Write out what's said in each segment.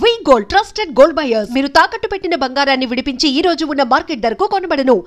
వి gold trusted gold buyers మీరు తాకట్టు పెట్టిన బంగారాన్ని విడిపించి ఈ రోజు ఉన్న మార్కెట్ ధరకు కొనబడును.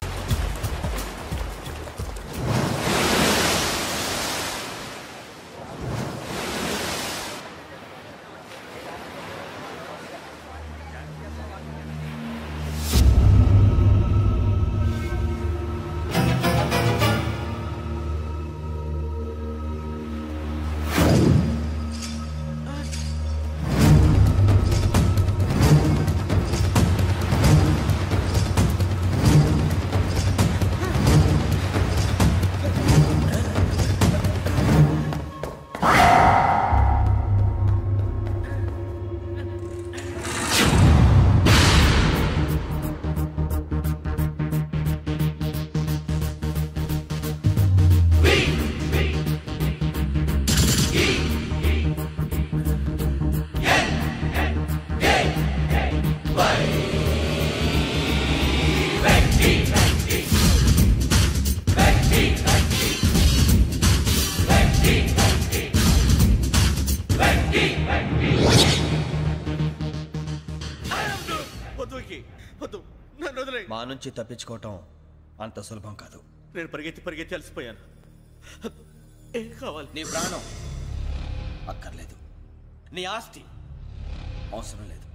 మా నుంచి తప్పించుకోవటం అంత సులభం కాదు. నేను పరిగెత్తి అలసిపోయాను. ఏం కావాలి? నీ ప్రాణం అక్కర్లేదు, నీ ఆస్తి అవసరం లేదు.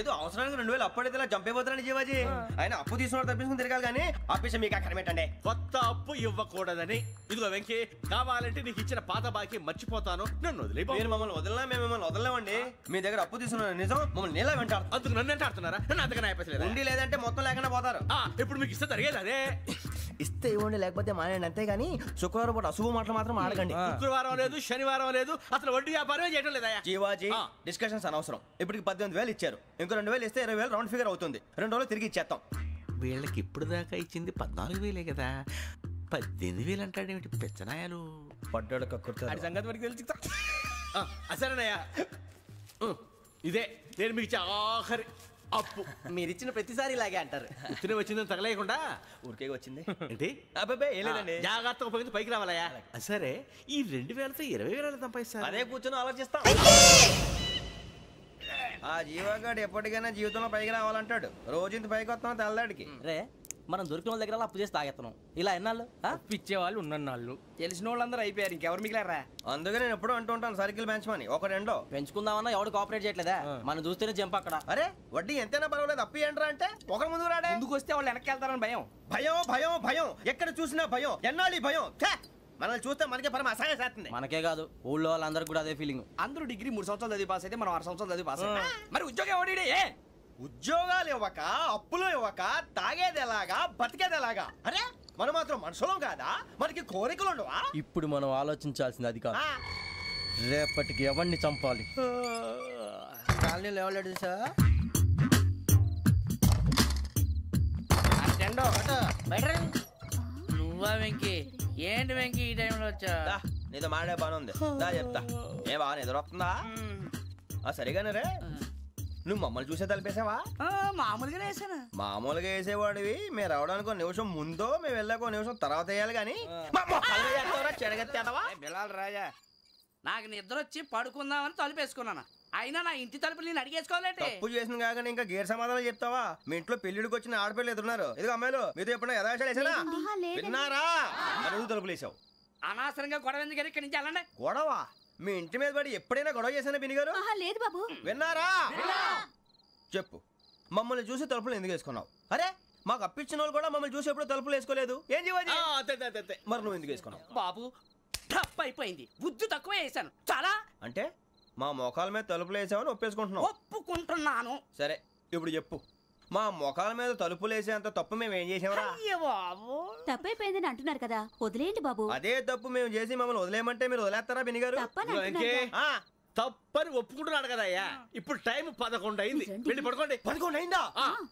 ఏదో అవసరానికి 2000 అప్పుడైతే ఇలా చంపేపోతారని జీవాజీ. ఆయన అప్పు తీసుకున్న తప్పించుకుని తిరగాలి కానీ ఆపేసి మీకు అక్కడ పెట్టండి. కొత్త అప్పు ఇవ్వకూడదని. ఇదిగో వెంకీ, కావాలంటే నీకు ఇచ్చిన పాత బాకీ మర్చిపోతాను, నన్ను వదిలే. మీరు మమ్మల్ని వదలనా? మేము మిమ్మల్ని వదలలేమండి. మీ దగ్గర అప్పు తీసుకున్న నిజం మమ్మల్ని నీలా వెంటాడు. అందుకు నన్ను ఎంత ఆడుతున్నారా? నన్ను అంతగా అయిపోలేదు. ఉండి లేదంటే మొత్తం లేకుండా పోతారు. ఇప్పుడు మీకు ఇస్తే జరిగేది అదే. ఇస్తే ఇవ్వండి, లేకపోతే మానేయండి, అంతేగాని శుక్రవారం పూట అశుభ మాటలు మాత్రం ఆడకండి. శుక్రవారం లేదు, శనివారం లేదు, అసలు వడ్డీ వ్యాపారమే చేయడం లేదా? జీవాజీ, డిస్కషన్స్ అనవసరం. ఇప్పటికి 18,000 ఇచ్చారు, ఇంకో 2,000 ఇస్తే 20,000 రౌండ్ ఫిగర్ అవుతుంది. 2 రోజులు తిరిగి ఇచ్చేస్తాం. వీళ్ళకి ఇప్పుడు దాకా ఇచ్చింది 14,000 కదా, 18,000 అంటాడేమిటి పెచ్చనాయాలు? పడ్డాడు కక్కుర్తాడు. సంగతి వరకు తెలిసి అసలేనయ్యా, ఇదే నేను మీకు ఇచ్చే ఆఖరి అప్పు. మీరు ఇచ్చిన ప్రతిసారి ఇలాగే అంటారు. ఇతనే వచ్చిందని తగలేయకుండా ఊరికే వచ్చింది ఏంటి? అబ్బాయి ఏం లేదండి, జాగ్రత్తగా ఉపయోగించి పైకి రావాలయ్యా. సరే, ఈ 2,000తో 20,000 సంపాదిస్తారు. అదే కూర్చొని ఆలోచిస్తాం. ఆ జీవగాడు ఎప్పటికైనా జీవితంలో పైకి రావాలంటాడు. రోజు ఇంత పైకి వస్తాం తెల్లడికి. రే, మనం దొరికిన వాళ్ళ దగ్గర అప్పు చేసి తాగెత్తనం. ఇలా ఎన్నాళ్ళు పిచ్చేవాళ్ళు ఉన్నన్నాళ్ళు తెలిసిన వాళ్ళందరూ అయిపోయారు, ఇంకెవరు మిగిలారా? అందుకే నేను ఎప్పుడు అంటూ ఉంటాను, సర్కిల్ బెంచ్ మని ఒక రెండో పెంచుకుందామన్నా ఎవడు కోఆపరేట్ చేయట్లేదా? మనం చూస్తేనే జంప్ అక్కడ. అరే వడ్డీ ఎంతైనా పర్వాలేదు, అప్పు ఏంట్రా అంటే ఒక ముందు రాడే. ముందుకు వస్తే వాళ్ళు వెనక్కి వెళ్తారని భయం. భయం భయం భయం, ఎక్కడ చూసినా భయం. ఎన్నాళ్ళు భయం? మనల్ని చూస్తే మనకే పరమ అసహాయం చేస్తుంది. మనకే కాదు, ఊళ్ళో వాళ్ళందరికీ కూడా అదే ఫీలింగ్. అందరూ డిగ్రీ 3 సంవత్సరాలు చదివి పాస్ అయితే మనం 6 సంవత్సరాలు చదివి పాస్. మరి ఉద్యోగం ఎవడి? ఉద్యోగాలు ఇవ్వక, అప్పులు ఇవ్వక, తాగేది ఎలాగా, బతికేది ఎలాగా? అరే మనం మాత్రం మనుషులం కాదా? మనకి కోరికలు ఉండవా? ఇప్పుడు మనం ఆలోచించాల్సింది అది కాదు, రేపటికి ఎవరిని చంపాలి. కాలనీలో ఎవరు సార్? నువ్వా వెంకీ? ఏంటి వెంకీ ఈ టైంలో వచ్చా? నీతో మాడే పని ఉంది, చెప్తా. ఏ బాగా నిద్రొస్తుందా? సరిగానే రే, నువ్వు మమ్మల్ని చూసే తలిపేసావా? మామూలుగానే వేసాను. మామూలుగా వేసేవాడివి. మేము రావడానికి 1 నిమిషం ముందో, మేము వెళ్ళాక 1 నిమిషం తర్వాత వేయాలి కానీ బిలాల్ రాజా, నాకు నిద్ర వచ్చి పడుకుందామని తలుపేసుకున్నాను. అయినా నా ఇంటి తలుపులు నేను అడిగేసుకోవాలంటే తప్పు చేసిన కాక ఇంకా గేర్ సమాధానం చెప్తావా? మీ ఇంట్లో పెళ్లిడికి వచ్చిన ఆడపిల్లలు ఎదురున్నారు. ఇదిగో అమ్మాయిలు, మీతో ఎప్పుడైనా యథాశాలు వేసానా? విన్నారా? అడుగు తలుపులు వేసావు. అనవసరంగా గొడవ ఎందుకు? ఇక్కడి నుంచి వెళ్ళండి. గొడవ? మీ ఇంటి మీద పడి ఎప్పుడైనా గొడవ చేశానా బిని గారు? లేదు బాబు. విన్నారా? చెప్పు, మమ్మల్ని చూసి తలుపులు ఎందుకు వేసుకున్నావు? అరే మాకు అప్పించిన వాళ్ళు కూడా మమ్మల్ని చూసి ఎప్పుడు తలుపులు వేసుకోలేదు. ఏం జీవాజీ? మరి నువ్వు ఎందుకు వేసుకున్నావు? బాబు టప్ అయిపోయింది, బుద్ధి తక్కువ వేసాను చాలా. అంటే మా మోకాల మీద తలుపులు వేసామని ఒప్పేసుకుంటున్నావు? ఒప్పుకుంటున్నాను. సరే ఇప్పుడు చెప్పు, మా మొఖాల మీద తలుపులు వేసేంత తప్పు మేము ఏం చేసామరా? తప్పైపోయిందని అంటున్నారు కదా, వదిలేయండి బాబు. అదే తప్పు మేము చేసి మమ్మల్ని వదిలేయమంటే మీరు వదిలేస్తారా బిని గారు? తప్పని ఒప్పుకుంటున్నాడు కదా అయ్యా. ఇప్పుడు టైం 11 అయింది, వెళ్ళి పడుకోండి. 11 అయిందా?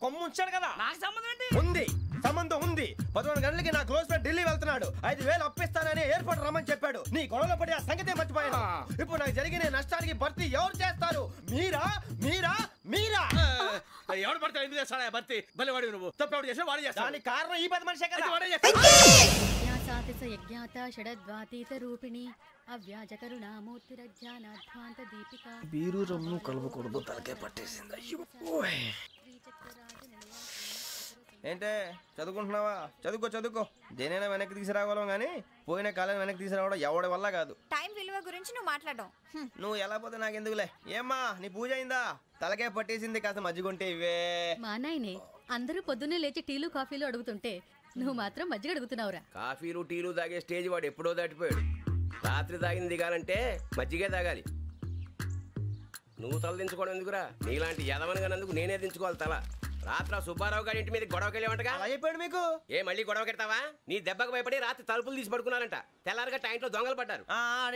కొమ్ము ఉంచాడు కదా. నాకు సంబంధం ఏంటి? ఉంది, సంబంధం ఉంది. 11 గంటలకి నా క్లోజ్ ఫ్రెండ్ ఢిల్లీ వెళ్తున్నాడు. 5,000 అప్పిస్తానని ఎయిర్పోర్ట్ రమ్మని చెప్పాడు. నీ గొడవలో పడి ఆ సంగతే మర్చిపోయాను. ఇప్పుడు నాకు జరిగిన నష్టానికి భర్తీ ఎవరు చేస్తారు? మీరా మీరా మీరా? ఎవడు పడతావు? ఎందుకు చేస్తాడా భర్తీ? భలే వాడి నువ్వు. తప్పు ఎవడు చేసా వాడే చేస్తా. దానికి కారణం ఈ 10 మనిషే కదా. యజ్ఞాత షడద్వాతీత రూపిణి అవ్యాజ కరుణామూర్తిరజ్ఞానాధ్వాంత దీపిక బీరు రమ్ము కలవకూడదు తలకే పట్టేసింది. అయ్యో ఏంటే చదువుకుంటున్నావా? చదువుకో. దేనైనా వెనక్కి తీసుకురావాలం కానీ పోయిన కాలం వెనక్కి తీసుకురావడం ఎవడి వల్ల కాదు. టైం విలువ గురించి నువ్వు మాట్లాడడం నువ్వు ఎలా పోతే నాకెందుకులే. ఏమ్మా నీ పూజ అయిందా? తలకే పట్టేసింది, కాస్త మజ్జిగుంటే ఇవే. మా నాయనే అందరూ పొద్దున్నే లేచి టీలు కాఫీలు అడుగుతుంటే నువ్వు మాత్రం మజ్జిగ అడుగుతున్నావురా. కాఫీలు టీలు తాగే స్టేజ్ వాడు ఎప్పుడో దాటిపోయాడు. రాత్రి తాగింది దిగాలంటే మజ్జిగే తాగాలి. నువ్వు తల దించుకోవడం ఎందుకురా? నీలాంటి యదవనగానందుకు నేనే దించుకోవాలి తల. రాత్రి సుబ్బారావు గారి ఇంటి మీద గొడవకి వెళ్ళేవంటగా. అలా చెప్పాడు మీకు? ఏ మళ్ళీ గొడవ కెడతావా? నీ దెబ్బకు భయపడి రాత్రి తలుపులు తీసి పడుకున్నారంట. తెల్లారగా టైంట్లో దొంగలు పడ్డారు.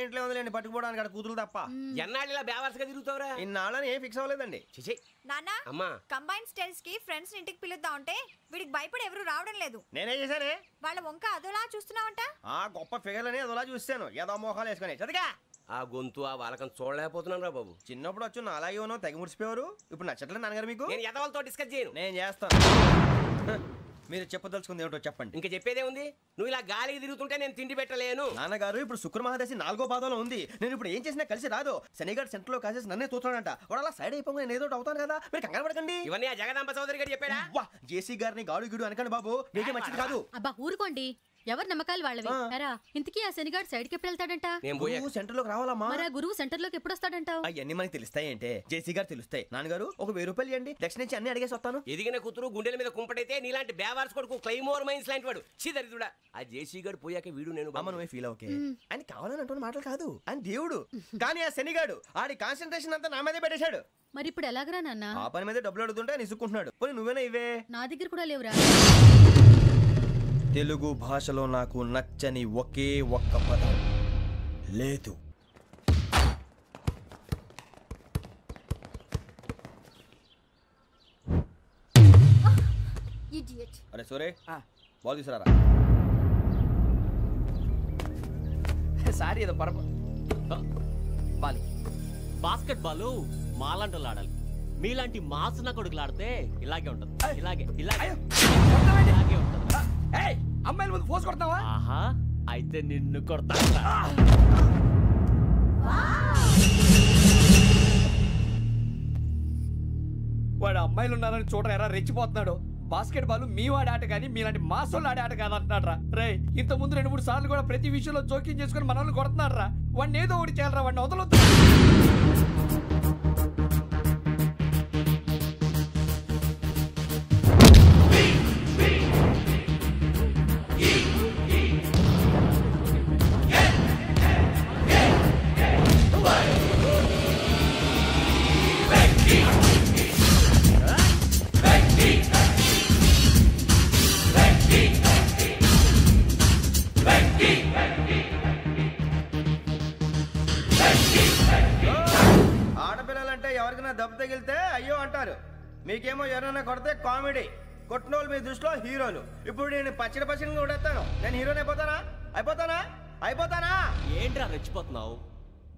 ఇంట్లో ఉందిలేండి పట్టుకుపోవడానికి, అక్కడ కూతురు తప్ప. ఎన్నాళ్ళు ఇలా బేవర్స్గా తిరుగుతావురా? ఇన్నాళ్ళని ఏం ఫిక్స్ అవ్వలేదండి. చిచి నానా అమ్మా, కంబైన్ స్టైల్స్ కి ఫ్రెండ్స్ ఇంటికి పిలుద్దాం అంటే వీడికి భయపడి ఎవరు రావడం లేదు. నేనేం చేశానే? వాళ్ళ వంక అదోలా చూస్తున్నావంట. గొప్ప ఫిగర్లని అదోలా చూస్తాను, ఏదో మోహాలు వేసుకొని. చదిగా ఆ గొంతు ఆ వాలకం చూడలేకపోతున్నాను రా బాబు. చిన్నప్పుడు వచ్చి నా అలాగే ఉన్నావు, తెగ ముడిచిపోయారు. ఇప్పుడు నచ్చట్లేదు నాన్నగారు మీకు? నేను యదవలతో డిస్కస్ చేయను. నేను చేస్తాను. మీరు చెప్పదలుచుకుంది ఏమిటో చెప్పండి. ఇంకా చెప్పేదే ఉంది. నువ్వు ఇలా గాలికి తిరుగుతుంటే నేను తిండి పెట్టలేను. నాన్నగారు ఇప్పుడు శుక్ర మహాదశి 4వ పాదంలో ఉంది. నేను ఇప్పుడు ఏం చేసినా కలిసి రాదు. శనిగారు సెంటర్ లో కాసేసి నన్నే చూస్తాడంట. వాడు అలా సైడ్ అయిపోయి నేను ఏదో అవుతాను కదా, మీరు కంగారు పడకండి. ఇవన్నీ ఆ జగదాంబ చౌదరి గారు చెప్పాడా? జేసీ గారిని గాడు గిడు అనకండి బాబు, మీకే మంచిది కాదు. అబ్బా ఊరుకోండి, ఎవరి నమ్మకాలు వాళ్ళవి. ఇంతకీ ఆ శనిగాడు సైడ్ కి ఎప్పుడు వెళ్తాడంట? సెంటర్ లోకి రావాలమ్మా. మరి ఆ గురువు సెంటర్ లోకి ఎప్పుడు వస్తాడంటావు? అవన్నీ మనకి తెలుస్తాయి అంటే జేసీ గారు తెలుస్తాయి. నాన్నగారు ఒక 1000 రూపాయలు ఇవ్వండి, దక్షిణ నుంచి అన్ని అడిగేసి వస్తాను. ఎదిగిన కూతురు గుండెల మీద కుంపటైతే నీలాంటి బేవార్స్ కొడుకు క్లైమోర్ మైన్స్ లాంటి వాడు చీదరిదుడా. ఆ జేసీ గారు పోయాక వీడు నేను అమ్మ నువ్వే ఫీల్ ఓకే. అని కావాలని అంటున్న మాటలు కాదు, అని దేవుడు. కానీ ఆ శనిగాడు ఆడి కాన్సన్ట్రేషన్ అంతా నా మీదే పెట్టేశాడు. మరి ఇప్పుడు ఎలాగరా నాన్న? ఆ పని మీద డబ్బులు అడుగుతుంటే నిసుక్కుంటున్నాడు. పోనీ నువ్వేనా ఇవే? నా దగ్గర కూడా లేవురా. తెలుగు భాషలో నాకు నచ్చని ఒకే ఒక్క పదం లేదు. అరే సోరే, బాల్ తీసుకురారా. సారీ ఏదో బాస్కెట్ బాల్ మాలాంటి వాళ్ళు ఆడాలి. మీలాంటి మాసిన కొడుకులు ఆడితే ఇలాగే ఉంటది. ఇలాగే ఉంటది. అమ్మాయిల ముందు ఫోర్స్ కొడతావా? ఆహా, అయితే నిన్ను కొడతా. వాడు అమ్మాయిలు ఉన్నారని చూడరా ఎరా రెచ్చిపోతున్నాడు. బాస్కెట్ బాల్ మీ వాడి ఆట కానీ మీలాంటి మాసోళ్ళు ఆడే ఆట కాదు అంటున్నాడు రా. రే ఇంత ముందు 2-3 సార్లు కూడా ప్రతి విషయంలో జోక్యం చేసుకుని మన వాళ్ళు కొడుతున్నాడు రా. వాడిని ఏదో ఒకటి చేయాలరా, వాడిని వదలొద్దు. ఆడపిల్లలంటే ఎవరికైనా దెబ్బ తగిలితే అయ్యో అంటారు, మీకేమో ఎవరైనా కొడితే కామెడీ. కొట్టిన వాళ్ళు మీ దృష్టిలో హీరోలు. ఇప్పుడు నేను పచ్చడి కొడేస్తాను, నేను హీరోని అయిపోతానా? ఏంట్రా రెచ్చిపోతున్నావు?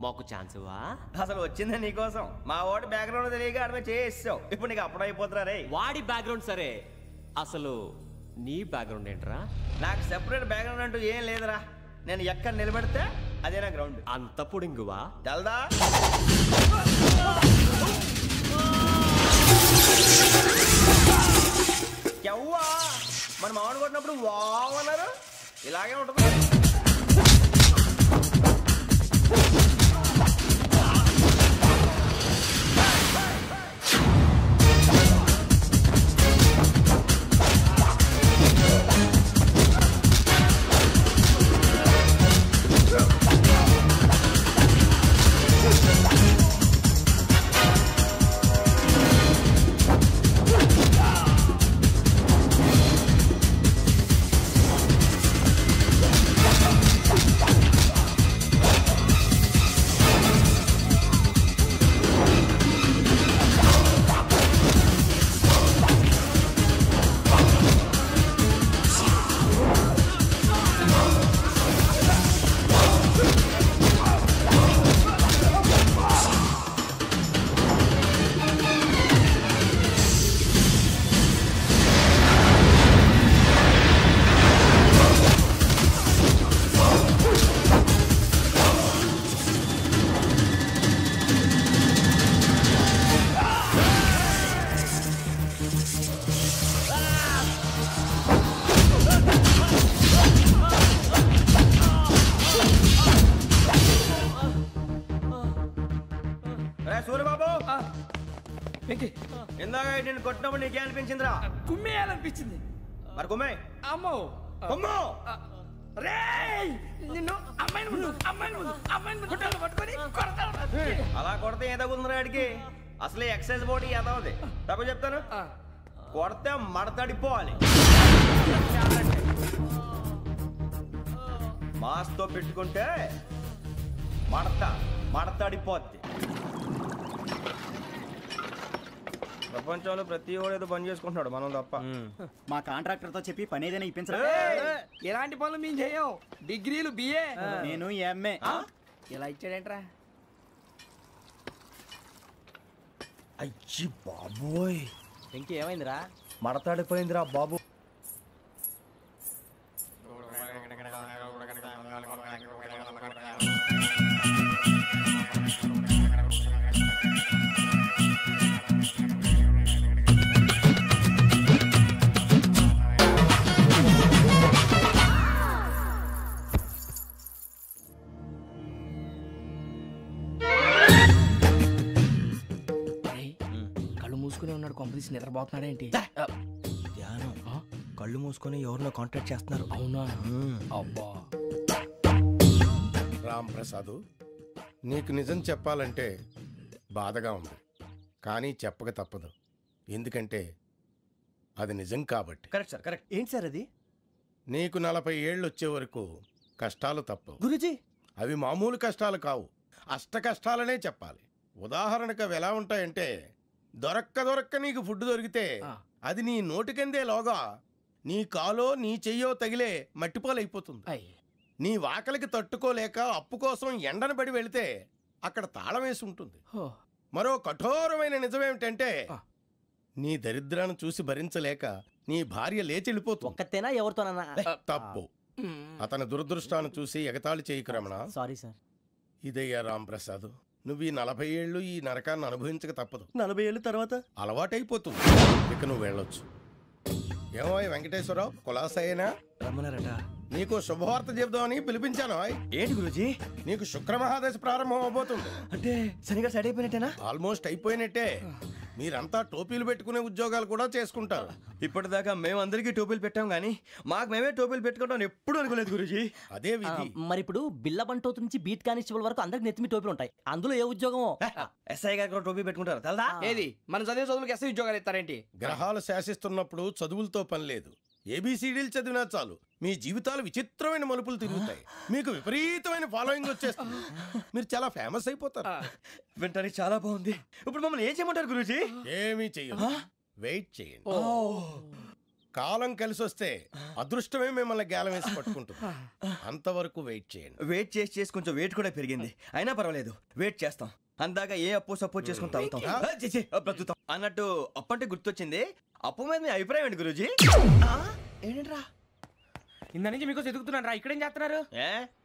మాకు ఛాన్స్ ఇవ్వా? అసలు వచ్చిందే నీకోసం. మా వాడి బ్యాక్గ్రౌండ్ తెలియక అడిమే చేసావు. ఇప్పుడు నీకు అప్పుడు అయిపోతున్నా రే. వాడి బ్యాక్గ్రౌండ్ సరే, అసలు నీ బ్యాక్గ్రౌండ్ ఏంట్రా? నాకు సెపరేట్ బ్యాక్గ్రౌండ్ అంటూ ఏం లేదురా. నేను ఎక్కడ నిలబెడితే అదే నా గ్రౌండ్. అంత పొడింగువా? తెల్దా? ఎవ్వా మన మామిడి కొట్టినప్పుడు వావ్ అన్నారు, ఇలాగే ఉంటుంది. ఇందాక నేను కొట్టినప్పుడు నీకే అనిపించిందిరా? కుమ్మేయాలనిపించింది. మరి కుమ్మే. అమ్మో కుమ్ము. రేయ్ నిన్ను అమ్మాయిని పట్టుకొని కొడతాను. అలా కొడితే ఏ తగ్గుతుందిరా ఆడికి? అసలు ఎక్సైజ్ బాడీ ఏదవుది తప్ప చెప్తాను. కొడితే మడతడిపోవాలి. మాస్తో పెట్టుకుంటే మడతడిపోద్ది. ప్రపంచంలో ప్రతి వాడు ఏదో పని చేసుకుంటున్నాడు, మనం తప్ప. మా కాంట్రాక్టర్ తో చెప్పి పని ఏదైనా ఇప్పించరా? ఎలాంటి పనులు మేము చేయం. డిగ్రీలు బిఏ, నేను ఎంఏ. ఇలా ఇచ్చాడేంట్రా? అయ్యి బాబోయ్, ఇంకేమైందిరా? మడతాడిపోయిందిరా బాబు. కళ్ళు మూసుకునే ఉన్నాడు, కొంపదీసి నిద్రపోతున్నాడేంటి? ధ్యానం. కళ్ళు మూసుకొని ఎవరినో కాంటాక్ట్ చేస్తున్నారు. అవునా? అబ్బా. రామ్ ప్రసాద్, నీకు నిజం చెప్పాలంటే బాధగా ఉంది, కానీ చెప్పక తప్పదు. ఎందుకంటే అది నిజం కాబట్టి. Correct sir, correct. ఏంటి సార్ అది? నీకు 40 ఏళ్ళు వచ్చే వరకు కష్టాలు తప్పవు గురూజీ. అవి మామూలు కష్టాలు కావు, అష్ట కష్టాలనే చెప్పాలి. ఉదాహరణకు అవి ఎలా ఉంటాయంటే, దొరక్క నీకు ఫుడ్ దొరికితే అది నీ నోటికందే లోగా నీ కాలో నీ చెయ్యో తగిలే మట్టిపాలైపోతుంది. నీ వాకలికి తట్టుకోలేక అప్పు కోసం ఎండను పడి వెళితే అక్కడ తాళం వేసి ఉంటుంది. మరో కఠోరమైన నిజమేమిటంటే, నీ దరిద్రాన్ని చూసి భరించలేక నీ భార్య లేచి వెళ్ళిపోతుంది. ఒక్కతేనా ఎవరితోనన్నా? తప్పు. అతని దురదృష్టాన్ని చూసి ఎగతాళి చేయకు రమణ. Sorry sir. ఇదయ్యా రాంప్రసాద్, నువ్వు ఈ 40 ఏళ్ళు ఈ నరకాన్ని అనుభవించక తప్పదు. 40 ఏళ్ళ తర్వాత అలవాటైపోతుంది. ఇక నువ్వు వెళ్ళొచ్చు. ఏమో వెంకటేశ్వరరావు, కులాసైనా రమ్మన్నారట. నీకు శుభవార్త చెబుదామని పిలిపించాను. ఏంటి గురూజీ? నీకు శుక్రమహాదశ ప్రారంభం అవబోతుంది. అంటే శనిగా సెట్ అయిపోయినట్టేనా? ఆల్మోస్ట్ అయిపోయినట్టే. మీరంతా టోపీలు పెట్టుకునే ఉద్యోగాలు కూడా చేసుకుంటారు. ఇప్పటిదాకా మేమందరికీ టోపీలు పెట్టాం కానీ మాకు మేమే టోపీలు పెట్టుకుంటాం ఎప్పుడు అనుకోలేదు గురూజీ. అదే విధి. మరి ఇప్పుడు బిల్ల బంటోతు నుంచి బీట్ కానిస్టేబుల్ వరకు అందరికి నెత్తిమి టోపీలు ఉంటాయి. అందులో ఏ ఉద్యోగం? ఎస్ఐ గారు కూడా టోపీ పెట్టుకుంటారు తెలదా? ఏది మన చదివే చదువులకు ఎస్ఐ ఉద్యోగాలు ఇస్తారేంటి? గ్రహాలు శాసిస్తున్నప్పుడు చదువులతో పని లేదు. ఏబిసిడీలు చదివినా చాలు మీ జీవితాలు విచిత్రమైన మలుపులు తిరుగుతాయి. మీకు విపరీతమైన ఫాలోయింగ్ వచ్చేస్తుంది. మీరు చాలా ఫేమస్ అయిపోతారు. వింటానికి చాలా బాగుంది. ఇప్పుడు మమ్మల్ని ఏం చేయమంటారు గురూజీ? ఏమీ చెయ్యదు, వెయిట్ చేయండి. కాలం కలిసి వస్తే అదృష్టమే మిమ్మల్ని గేలం వేసి పట్టుకుంటుంది. అంతవరకు వెయిట్ చేయండి. వెయిట్ చేసి కొంచెం వెయిట్ కూడా పెరిగింది. అయినా పర్వాలేదు, వెయిట్ చేస్తాం. అందాక ఏ అప్పు సపోర్ట్ చేసుకుని తాగుతాం, బ్రతుకుతాం అన్నట్టు. అప్పు అంటే గుర్తొచ్చింది, అప్పు మీద మీ అభిప్రాయం ఏంటి గురూజీ? ఏంటరా ఇంత నుంచి మీకు ఎదుగుతున్నాను రా. ఇక్కడేం చేస్తున్నారు?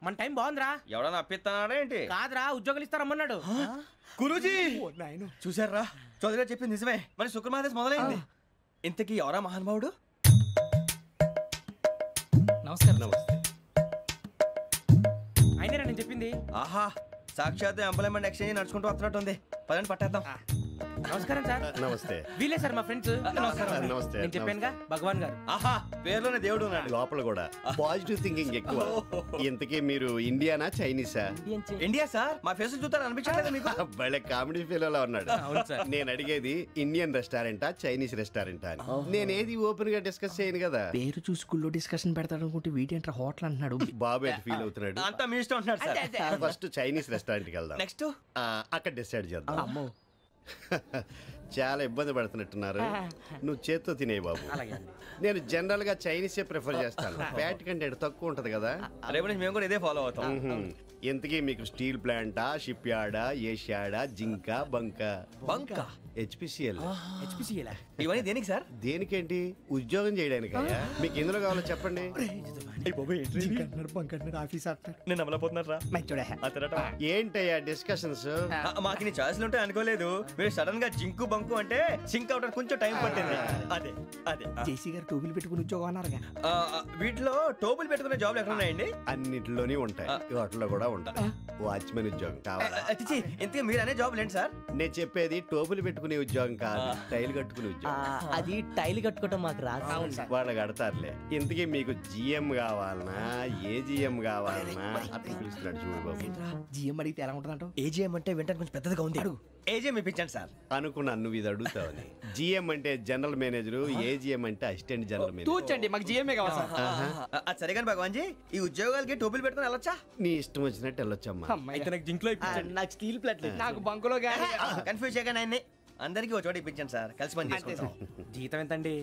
మన టైం బాగుందిరా. ఎవడన్నా అప్పిస్తున్నాడా ఏంటి? కాదురా, ఉద్యోగాలు ఇస్తారమ్మన్నాడు గురూజీ. చూసారా, చౌదరిగా చెప్పింది నిజమే. మరి శుక్రమహాదేశ్ మొదలైంది. ఇంతకీ ఎవరా మహానుభావుడు? నమస్కారం. అయినా నేను చెప్పింది. ఆహా, సాక్షాత్ ఎంప్లాయ్మెంట్ ఎక్స్చేంజ్ నడుచుకుంటూ వస్తున్నట్టు ఉంది. పదండి పట్టేద్దాం. నమస్కారం సార్. నమస్తే. వీలే సార్ మా ఫ్రెండ్స్. నమస్తే. నేను చెప్పానుగా భగవాన్ గారు. ఆహా, పేర్లోనే దేవుడు ఉన్నాడు. లోపల కూడా పాజిటివ్ థింకింగ్ ఎక్కువ. ఇంతకీ మీరు ఇండియానా చైనీసా? India sir. మా ఫేస్ చూస్తారు అనిపించలేదు మీకు? భలే కామెడీ ఫీల్ ఉన్నాడు. నేను అడిగేది ఇండియన్ రెస్టారెంటా చైనీస్ రెస్టారెంటా అని. నేనేది ఓపెన్ గా డిస్కస్ చేయను కదా. పేరు చూసి స్కూల్లో డిస్కషన్ పెడతాడు అనుకుంటే వీటేంట్రా హోటల్ అంటున్నాడు. బాబు ఎట్ ఫీల్ అవుతున్నాడు? అంతా మీ ఇష్టం అంటున్నాడు సార్. ఫస్ట్ చైనీస్ రెస్టారెంట్ కి వెళ్దాం. నెక్స్ట్ అక్కడ డిసైడ్ చేద్దాం. చాలా ఇబ్బంది పడుతున్నట్టున్నారు. నువ్వు చేత్తో తినే బాబు. నేను జనరల్ గా చైనీసే ప్రిఫర్ చేస్తాను. ఫ్యాట్ కంటెంట్ తక్కువ ఉంటది కదా. రేపు నుంచి మేము కూడా ఇదే ఫాలో అవుతాం. ఎంతకీ మీకు స్టీల్ ప్లాంటా, షిప్ యార్డా, ఏషియాడా, జింక, బంక, హెచ్పిసిఎల్. ఇవన్నీ దేనికి సార్? దేనికేంటి? ఉద్యోగం చేయడానికి. మీకు ఎందులో కావాలో చెప్పండి. నేను అమలపోతున్నారా? ఏంటయ్యా డిస్కషన్స్? మాకు నీ ఛాయిస్లు ఉంటాయి అనుకోలేదు. మీరు సడన్ గా జింకు బంకు అంటే సింక్ అవడానికి కొంచెం టైం పట్టింది. అదే అదే జేసీ గారు టోపీలు పెట్టుకుని ఉద్యోగం అన్నారుగా. వీటిలో టోపులు పెట్టుకునే జాబ్లు ఎక్కడ ఉన్నాయండి? అన్నిటిలోనే ఉంటాయి, వాటిలో కూడా ఉంటాయి. వాచ్మెన్ ఉద్యోగం కావాలా? ఇంతకీ మీరు అనే జాబ్ లేండి సార్? నేను చెప్పేది టోపులు పెట్టుకునే ఉద్యోగం కాదు, టైల్ కట్టుకునే ఉద్యోగం. అది టైల్ కట్టుకోవటం మాకు రాదు. వాళ్ళు కడతారులే. ఇంతకీ మీకు జిఎం కావాలనా, ఏజిఎం కావాలనా అట్లా పిలుస్తున్నాడు చూడు బాబు. జిఎం అడిగితే ఎలా ఉంటుందంట? ఏజిఎం అంటే వెంటనే కొంచెం పెద్దదిగా ఉంది. అడుగు. ఏజిఎం ఇప్పించండి సార్. అనుకున్నాను నువ్వు ఇది అడుగుతావని. జిఎం అంటే జనరల్ మేనేజర్, ఏజిఎం అంటే అసిస్టెంట్ జనరల్ మేనేజర్. తూచండి, మాకు జిఎంఏ కావాలి సార్. అది సరే కానీ భగవాన్ జీ, ఈ ఉద్యోగాలకి టోపులు పెట్టుకుని వెళ్ళొచ్చా? నీ ఇష్టం వచ్చినట్టు వెళ్ళొచ్చమ్మా. అయితే నాకు జింక్లో ఇప్పించండి. నాకు స్టీల్ ప్లేట్ నాకు బంకులో గానీ. కన్ఫ్యూజ్ చేయగానే ఆయన్ని అందరికీ ఒక చోట ఇప్పించండి సార్, కలిసి పని చేసుకుంటాం. జీతం ఎంతండి?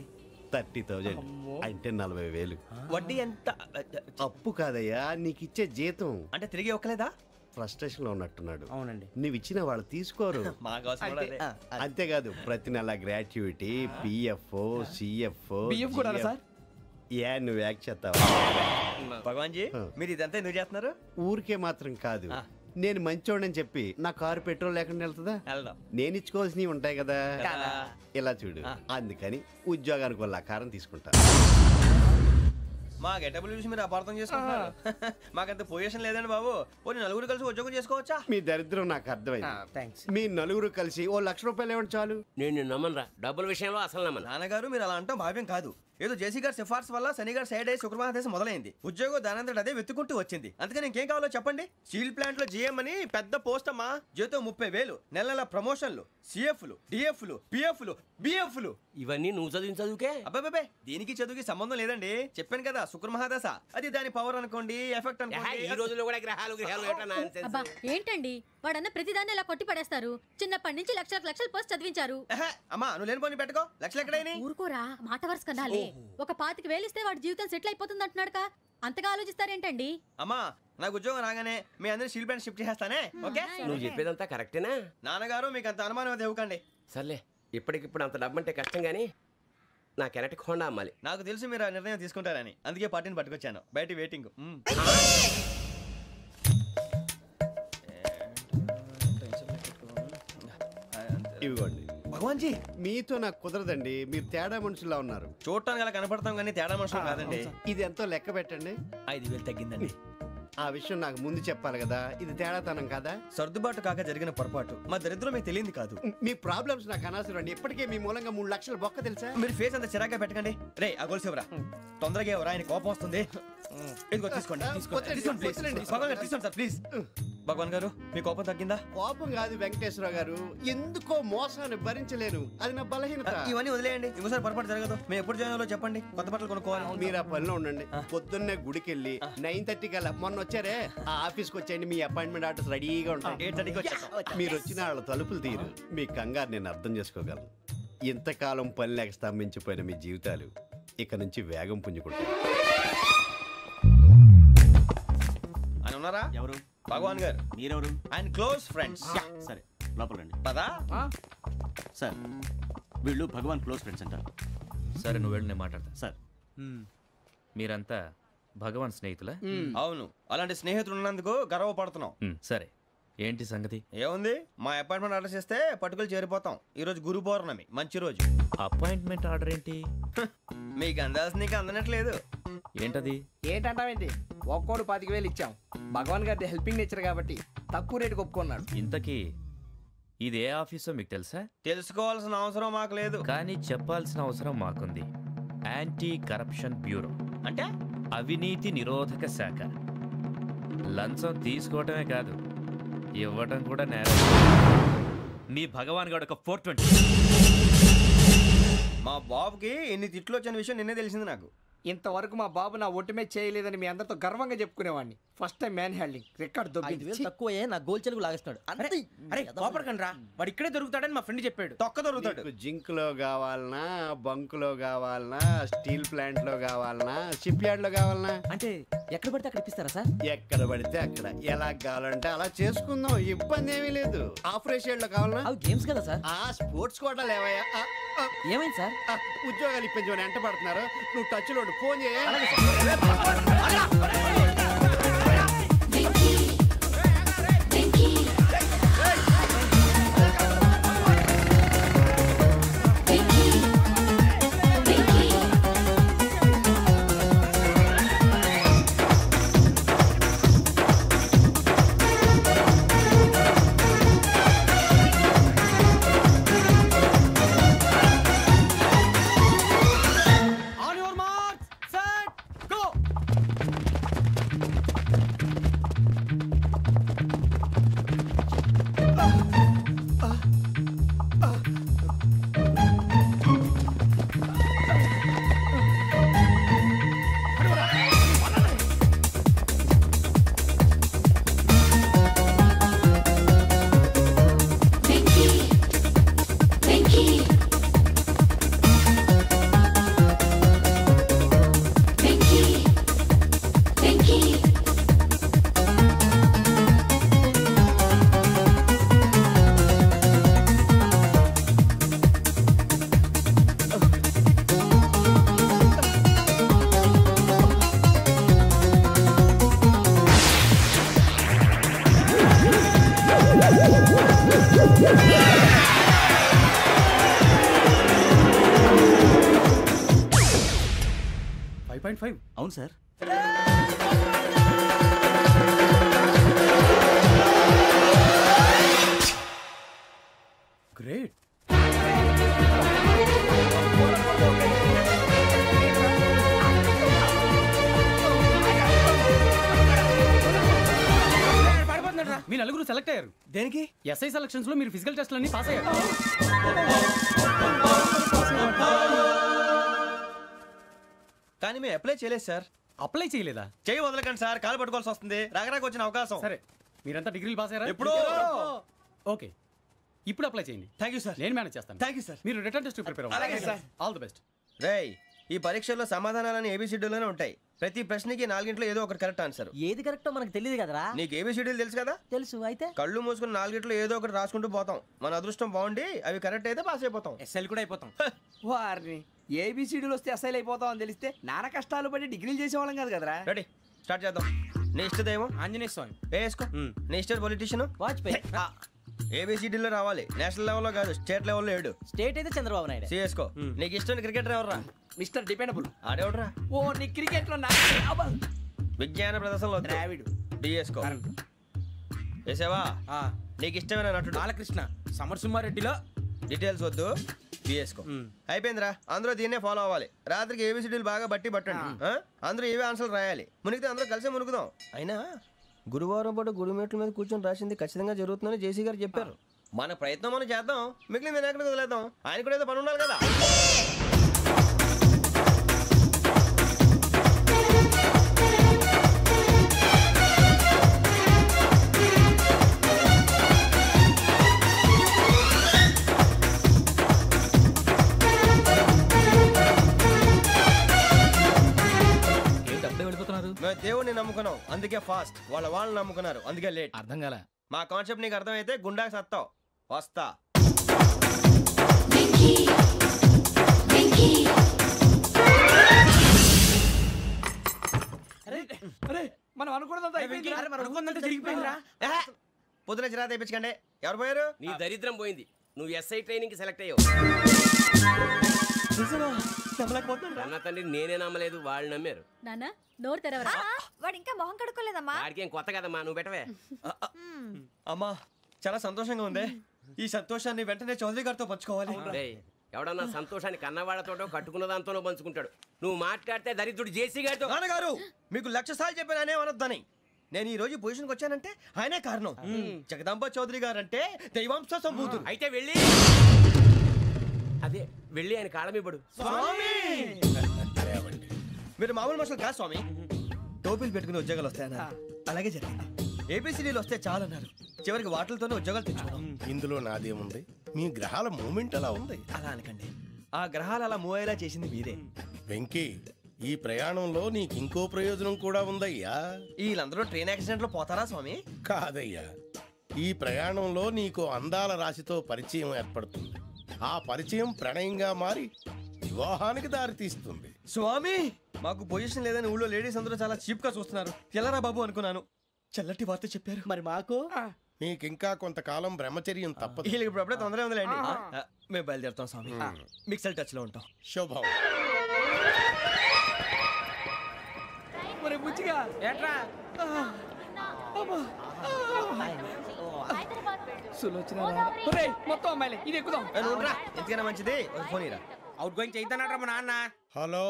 30,000 అంటే 40,000. వడ్డీ ఎంత? అప్పు కాదయ్యా, నీకు ఇచ్చే జీతం. అంటే తిరిగి ఒక్కలేదా? ఫ్రస్ట్రేషన్ లో ఉన్నట్టున్నాడు. అవునండి. నువ్వు ఇచ్చిన వాళ్ళు తీసుకోరు. మాకు అవసరం కూడా అదే. అంతేకాదు ప్రతి నెల గ్రాట్యుటీ, పిఎఫ్, సిఎఫ్. బియ్యం కూడా సార్? ఏ నువ్వు యాక్ చేస్తావా? భగవాన్ జీ, మీరు ఇదంతా ఎందుకు చేస్తున్నారు? ఊరికే మాత్రం కాదు, నేను మంచోడని చెప్పి నా కారు పెట్రోల్ లేకుండా వెళ్తుందా? నేను ఇచ్చుకోవాల్సినవి ఉంటాయి కదా. ఇలా చూడు, అందుకని ఉద్యోగానికి వాళ్ళ ఆకారం తీసుకుంటా. మా గెటబుల్ చూసి మీరు అపార్థం చేసుకుంటున్నారు. మాకంత పొజిషన్ లేదండి బాబు. పోనీ నలుగురు కలిసి ఉద్యోగం చేసుకోవచ్చా? మీ దరిద్రం నాకు అర్థమైంది. మీ నలుగురు కలిసి ఓ ₹1,00,000 ఇవ్వండి చాలు. నేను నమ్మనరా, డబ్బుల విషయంలో అసలు నమ్మను. నాన్నగారు మీరు అలా అంటాం భావ్యం కాదు. ఏదో జేసీ గారి సిఫార్సు వల్ల శని గారు సైడ్ అయ్యి శుక్రమహాదేశం మొదలైంది. ఉద్యోగం దానంతటి అదే వెతుకుంటూ వచ్చింది. అందుకని ఇంకేం కావాలో చెప్పండి. స్టీల్ ప్లాంట్ లో జిఎం అని పెద్ద పోస్ట్ అమ్మా. జీతం 30,000, నెల నెల ప్రమోషన్లు, సిఎఫ్లు, డిఎఫ్లు, పిఎఫ్లు, బిఎఫ్లు. ఇవన్నీ నువ్వు చదివిన చదువుకే? అబ్బాబే, దీనికి చదువుకి సంబంధం లేదండి. చెప్పాను కదా, శుక్రమహాదశ. అది దాని పవర్ అనుకోండి, ఎఫెక్ట్ అనుకోండి. ఈ రోజుల్లో కూడా గ్రహాలు అబ్బా ఏంటండి వాడన్న ప్రతిదాన్ని ఇలా కొట్టి పడేస్తారు. చిన్నప్పటి నుంచి లక్షలు పోస్ట్ చదివించారు. అమ్మా నువ్వు లేని పోనీ పెట్టుకో. లక్షలు ఎక్కడైనా ఊరుకోరా, మాట వరుస కదాలే. ఒక 25,000 ఇస్తే వాడి జీవితం సెటిల్ అయిపోతుంది అంటున్నాడుగా. అంతగా ఆలోచిస్తారేంటండి? అమ్మా నాకు ఉద్యోగం రాగానే మీ అందరినీ స్టీల్ ప్లాంట్ షిఫ్ట్ చేస్తానే. ఓకే? నువ్వు చెప్పేదంతా కరెక్టేనా? నాన్నగారు మీకు అంత అనుమానం అది ఇవ్వకండి. సర్లే, ఇప్పటికిప్పుడు అంత డబ్బు అంటే కష్టం గానీ నా కెనటిక్ హోండా అమ్మాలి. నాకు తెలుసు మీరు ఆ నిర్ణయం తీసుకుంటారని, అందుకే పార్టీని పట్టుకొచ్చాను. బయట వెయిటింగ్. ఇవ్వండి. భగవాన్ జీ, మీతో నాకు కుదరదండి. మీరు తేడా మనుషుల్లా ఉన్నారు. చూడటానికి అలా కనపడతాం కానీ తేడా మనుషులు కాదండి. ఇది ఎంతో లెక్క పెట్టండి. 5,000 తగ్గిందండి. ఆ విషయం నాకు ముందు చెప్పాలి కదా. ఇది తేడాతనం కదా. సర్దుబాటు కాక జరిగిన పొరపాటు. మా దరిద్రం మీకు తెలియదు కాదు. మీ ప్రాబ్లమ్స్ నాకు అనవసరం అండి. ఇప్పటికే మీ మూలంగా 3 లక్షలు బొక్క తెలుసా? మీరు ఫేస్ అంత చిరాగ్గా పెట్టకండి. రే ఆ గొలుసు ఎవరా? తొందరగా ఎవరా, ఆయన కోపం వస్తుంది. ఇదిగో తీసుకోండి. తీసుకోండి సార్ ప్లీజ్. భగవాన్ గారు మీ కోపం తగ్గిందా? కోపం కాదు వెంకటేశ్వర గారు, ఎందుకో మోసాన్ని భరించలేను. అది నా బలహీనత. ఇవన్నీ వదిలేయండి, ఇంకోసారి పొరపాటు జరగదు. మేము ఎప్పుడు జాయిన్ అవ్వాలో చెప్పండి, కొత్త బట్టలు కొనుక్కోవాలి. మీరు ఆ పనిలో ఉండండి. పొద్దున్నే గుడికి వెళ్ళి 9:30 కల్లా, మొన్న వచ్చారే ఆ ఆఫీస్కి వచ్చేయండి. మీ అపాయింట్మెంట్ ఆర్డర్స్ రెడీగా ఉంటాయి. 8:30కి వచ్చేస్తాం. మీరు వచ్చిన వాళ్ళ తలుపులు తీరు. మీ కంగారు నేను అర్థం చేసుకోగలను. ఇంతకాలం పని లేక స్తంభించిపోయిన మీ జీవితాలు ఇక నుంచి వేగం పుంజుకుంటాయి. ఆయన ఉన్నారా? ఎవరు? భగవాన్ గారు. మీరెవరు? ఆయన క్లోజ్ ఫ్రెండ్స్. సరే లోపల రండి. పదా సార్, వీళ్ళు భగవాన్ క్లోజ్ ఫ్రెండ్స్ అంటారు. సరే నువ్వు వెళ్ళి నేను మాట్లాడతా. సార్, మీరంతా భగవాన్ స్నేహితులా? అవును, అలాంటి స్నేహితులు ఉన్నందుకు గర్వపడుతున్నాం. సరే, ఏంటి సంగతి? ఏముంది, మా అపాయింట్మెంట్ ఆర్డర్ చేస్తే పట్టుకులు చేరిపోతాం. ఈ రోజు గురు పౌర్ణమి, మంచి రోజు. అపాయింట్మెంట్ ఆర్డర్ ఏంటి? మీకు అందాల్సిన నీకు అందనట్లేదు. ఏంటది? ఏంటంటావేంటి? ఒక్కోడు 25,000 ఇచ్చాం. భగవాన్ గారి హెల్పింగ్ నేచర్ కాబట్టి తక్కువ రేటుకి ఒప్పుకున్నాడు. ఇంతకీ ఇది ఏ ఆఫీసో మీకు తెలుసా? తెలుసుకోవాల్సిన అవసరం మాకు లేదు, కానీ చెప్పాల్సిన అవసరం మాకుంది. యాంటీ కరప్షన్ బ్యూరో అంటే అవినీతి నిరోధక శాఖ. లంచం తీసుకోవటమే కాదు, ఇవ్వటం కూడా నేరం. మీ భగవాన్ గారు ఒక 420. మా బాబుకి ఎన్ని తిట్లు వచ్చిన విషయం నిన్నే తెలిసింది నాకు. ఇంతవరకు మా బాబు నా ఒట్టుమే చేయలేదని మీ అందరితో గర్వంగా చెప్పుకునేవాడిని. First time man handing record దొబ్బింది. తక్కువే నా గోల్ చెలుగు లాగేస్తున్నాడు. అరే కోపడకండి రా, వాడు ఇక్కడే దొరుకుతాడని మా ఫ్రెండ్ చెప్పాడు. తొక్క దొరుకుతాడు. జింక్ లో కావాలనా, బంక్ లో కావాలనా, స్టీల్ ప్లాంట్ లో కావాలనా, షిప్ యార్డ్ లో కావాలనా? అంటే ఎక్కడ పడితే అక్కడ ఇప్పిస్తారా సార్? ఎక్కడ పడితే అక్కడ, ఎలా కావాలంటే అలా చేసుకుందాం. ఇబ్బంది ఏమీ లేదు. ఆపరేషన్ లో కావాలనా? అవి గేమ్స్ కదా సార్. ఆ స్పోర్ట్స్ కోటా లేవయ్యా. ఏమైంది సార్? ఉద్యోగాలు ఇప్పించమని ఎంట పడుతున్నారు. నువ్వు టచ్ లో ఫోన్ చేయ. 1.5. అవును సార్. గ్రేట్. మీ నలుగురు సెలెక్ట్ అయ్యారు. దేనికి? ఎస్ఐ సెలక్షన్స్ లో మీరు ఫిజికల్ టెస్ట్లన్నీ పాస్ అయ్యారు. కానీ మేము అప్లై చేయలేదు సార్. అప్లై చేయలేదా? చేయి వదలకండి సార్, కాలు పట్టుకోవాల్సి వస్తుంది. రాగరాకు వచ్చిన అవకాశం. సరే, మీరంతా డిగ్రీలు పాస్ అయ్యారా? ఎప్పుడో. ఓకే, ఇప్పుడు అప్లై చేయండి. Thank you sir. నేను మేనేజ్ చేస్తాను. Thank you sir. మీరు రిటర్న్ టెస్ట్ ప్రిపేర్ అవ్వండి. అలాగే సార్. All the best. రేయ్, ఈ పరీక్షల్లో సమాధానాలని ఏబిసిడ్యూల్లోనే ఉంటాయి. ప్రతి ప్రశ్నకి 4 ఏదో ఒకటి కరెక్ట్ ఆన్సర్. ఏది కరెక్టో మనకు తెలియదు కదరా. నీకు ఏబిసిడ్యూల్ తెలుసు కదా? తెలుసు. అయితే కళ్ళు మూసుకుని 4 ఏదో ఒకటి రాసుకుంటూ పోతాం. మన అదృష్టం బాగుండి అవి కరెక్ట్ అయితే పాస్ అయిపోతాం. ఎస్ఎల్ కూడా అయిపోతాం. వారిని ఏబిసిడీలు వస్తే ఎస్ఐలు అయిపోతాం అని తెలిస్తే నాన్న కష్టాలు పడి డిగ్రీలు చేసేవాళ్ళం కాదు కదరా. రెడీ, స్టార్ట్ చేద్దాం. నీ ఇష్టదేమో ఆంజనేయ స్వామి. వేసుకో. నీ ఇష్ట పొలిటీషియన్ వాజ్పేయి. ఏబిసిడీలో రావాలి, నేషనల్ లెవెల్లో కాదు, స్టేట్ లెవెల్లో 7. స్టేట్ అయితే చంద్రబాబు నాయుడు. సిఎస్కో. నీకు ఇష్టం క్రికెటర్ ఎవర్రా? Mister dependable. ఆడేవడరా? ఓ నీ క్రికెట్ లో విజ్ఞాన ప్రదర్శనలో ద్రావిడు. డిఎస్కో. వేసావా? నీకు ఇష్టమైన నటుడు? బాలకృష్ణ. సమర్సింహారెడ్డిలో డీటెయిల్స్ వద్దు, బిఎస్కో. అయిపోయిందిరా. అందరూ దీన్నే ఫాలో అవ్వాలి. రాత్రికి ఏబిసిడీలు బాగా బట్టి పట్టండి. అందరూ ఏవే ఆన్సర్లు రాయాలి. మునిగితే అందరూ కలిసి మునుగుదాం. అయినా గురువారం పాటు గురుమేట్ల మీద కూర్చొని రాసింది ఖచ్చితంగా జరుగుతుందని జేసీ గారు చెప్పారు. మన ప్రయత్నం మనం చేద్దాం, మిగిలింది ఎక్కడికి వదిలేద్దాం. ఆయన కూడా ఏదో పని ఉండాలి కదా. మేము దేవుడిని నమ్ముకున్నాం, అందుకే ఫాస్ట్. వాళ్ళు నమ్ముకున్నారు, అందుకే లేట్. అర్థం కాలే. మా కాన్సెప్ట్ నీకు అర్థమైతే గుండా సత్తావు. వస్తా. మనం అనుకున్నదంతా జరిగిపోయిందిరా. పొద్దున చిరా తెప్పించకండి. ఎవరు పోయారు? నీ దరిద్రం పోయింది. నువ్వు ఎస్ఐ ట్రైనింగ్ కి సెలెక్ట్ అయ్యావు. అన్న తండ్రి నేనే నమ్మలేదు, వాళ్ళు నమ్మారు. నాన్న నోరు తెరవరా. వాడు ఇంకా మొహం కడుక్కోలేదమ్మా. వాడికి ఏం కొత్త కదమ్మా, నువ్వు పెట్టవే. అమ్మా, చాలా సంతోషంగా ఉంది. ఈ సంతోషాన్ని వెంటనే చౌదరి గారితో పంచుకోవాలి. ఎవడన్నా సంతోషాన్ని కన్నవాళ్లతోటో కట్టుకున్న దాంతోనో పంచుకుంటాడు. నువ్వు మాట్లాడితే దరిద్రుడు జేసీ గారితో. నాన్నగారు, మీకు 1,00,000 సార్లు చెప్పాను అనే అనొద్దని. నేను ఈ రోజు పొజిషన్కి వచ్చానంటే ఆయనే కారణం. జగదాంబ చౌదరి గారు అంటే దైవాంశ సంభూతుడు. అయితే వెళ్ళి అదే వెళ్ళి ఆయన కాళ్ళమివ్వడు. మీరు మామూలు మనుషులు కాదు స్వామి. టోపీలు పెట్టుకుని ఉద్యోగాలు వస్తాయన్నారు, అలాగే జరిగింది. ఏబిసిడీలు వస్తే చాలన్నారు, చివరికి వాటిలతోనే ఉద్యోగాలు తెచ్చుకున్నాం. ఇందులో నాదేముంది? మీ గ్రహాల మూమెంట్ అలా ఉంది. అలా అనకండి, ఆ గ్రహాలు అలా మూవ్ అయ్యేలా చేసింది మీరే. వెంకీ, ఈ ప్రయాణంలో నీకు ఇంకో ప్రయోజనం కూడా ఉందయ్యా. వీళ్ళందరూ ట్రైన్ యాక్సిడెంట్ లో పోతారా స్వామి? కాదయ్యా, ఈ ప్రయాణంలో నీకు అందాల రాశితో పరిచయం ఏర్పడుతుంది. ఆ పరిచయం ప్రణయంగా మారి వివాహానికి దారితీస్తుంది. స్వామి, మాకు పొజిషన్ లేదని ఊళ్ళో లేడీస్ అందరూ చాలా చీప్ గా చూస్తున్నారు. ఎలారా బాబు అనుకున్నాను. చల్లటి వార్త చెప్పారు. మరి మాకు నీకింకా కొంతకాలం బ్రహ్మచర్యం తప్పదు. వీళ్ళకి ఇప్పుడు అప్పుడే తొందరగా ఉందిలేండి. మేము బయలుదేరుతాం స్వామి. మిక్సెల్ టచ్ లో ఉంటాం. శుభం. బుచ్చిగా ఏట్రా మొత్తం అమ్మాయిలే, ఇది ఎక్కుదాం. ఎందుకైనా మంచిది ఫోన్ ఇరా. అవుట్ గోయింగ్ చేద్దానట్రా మా నాన్న. హలో,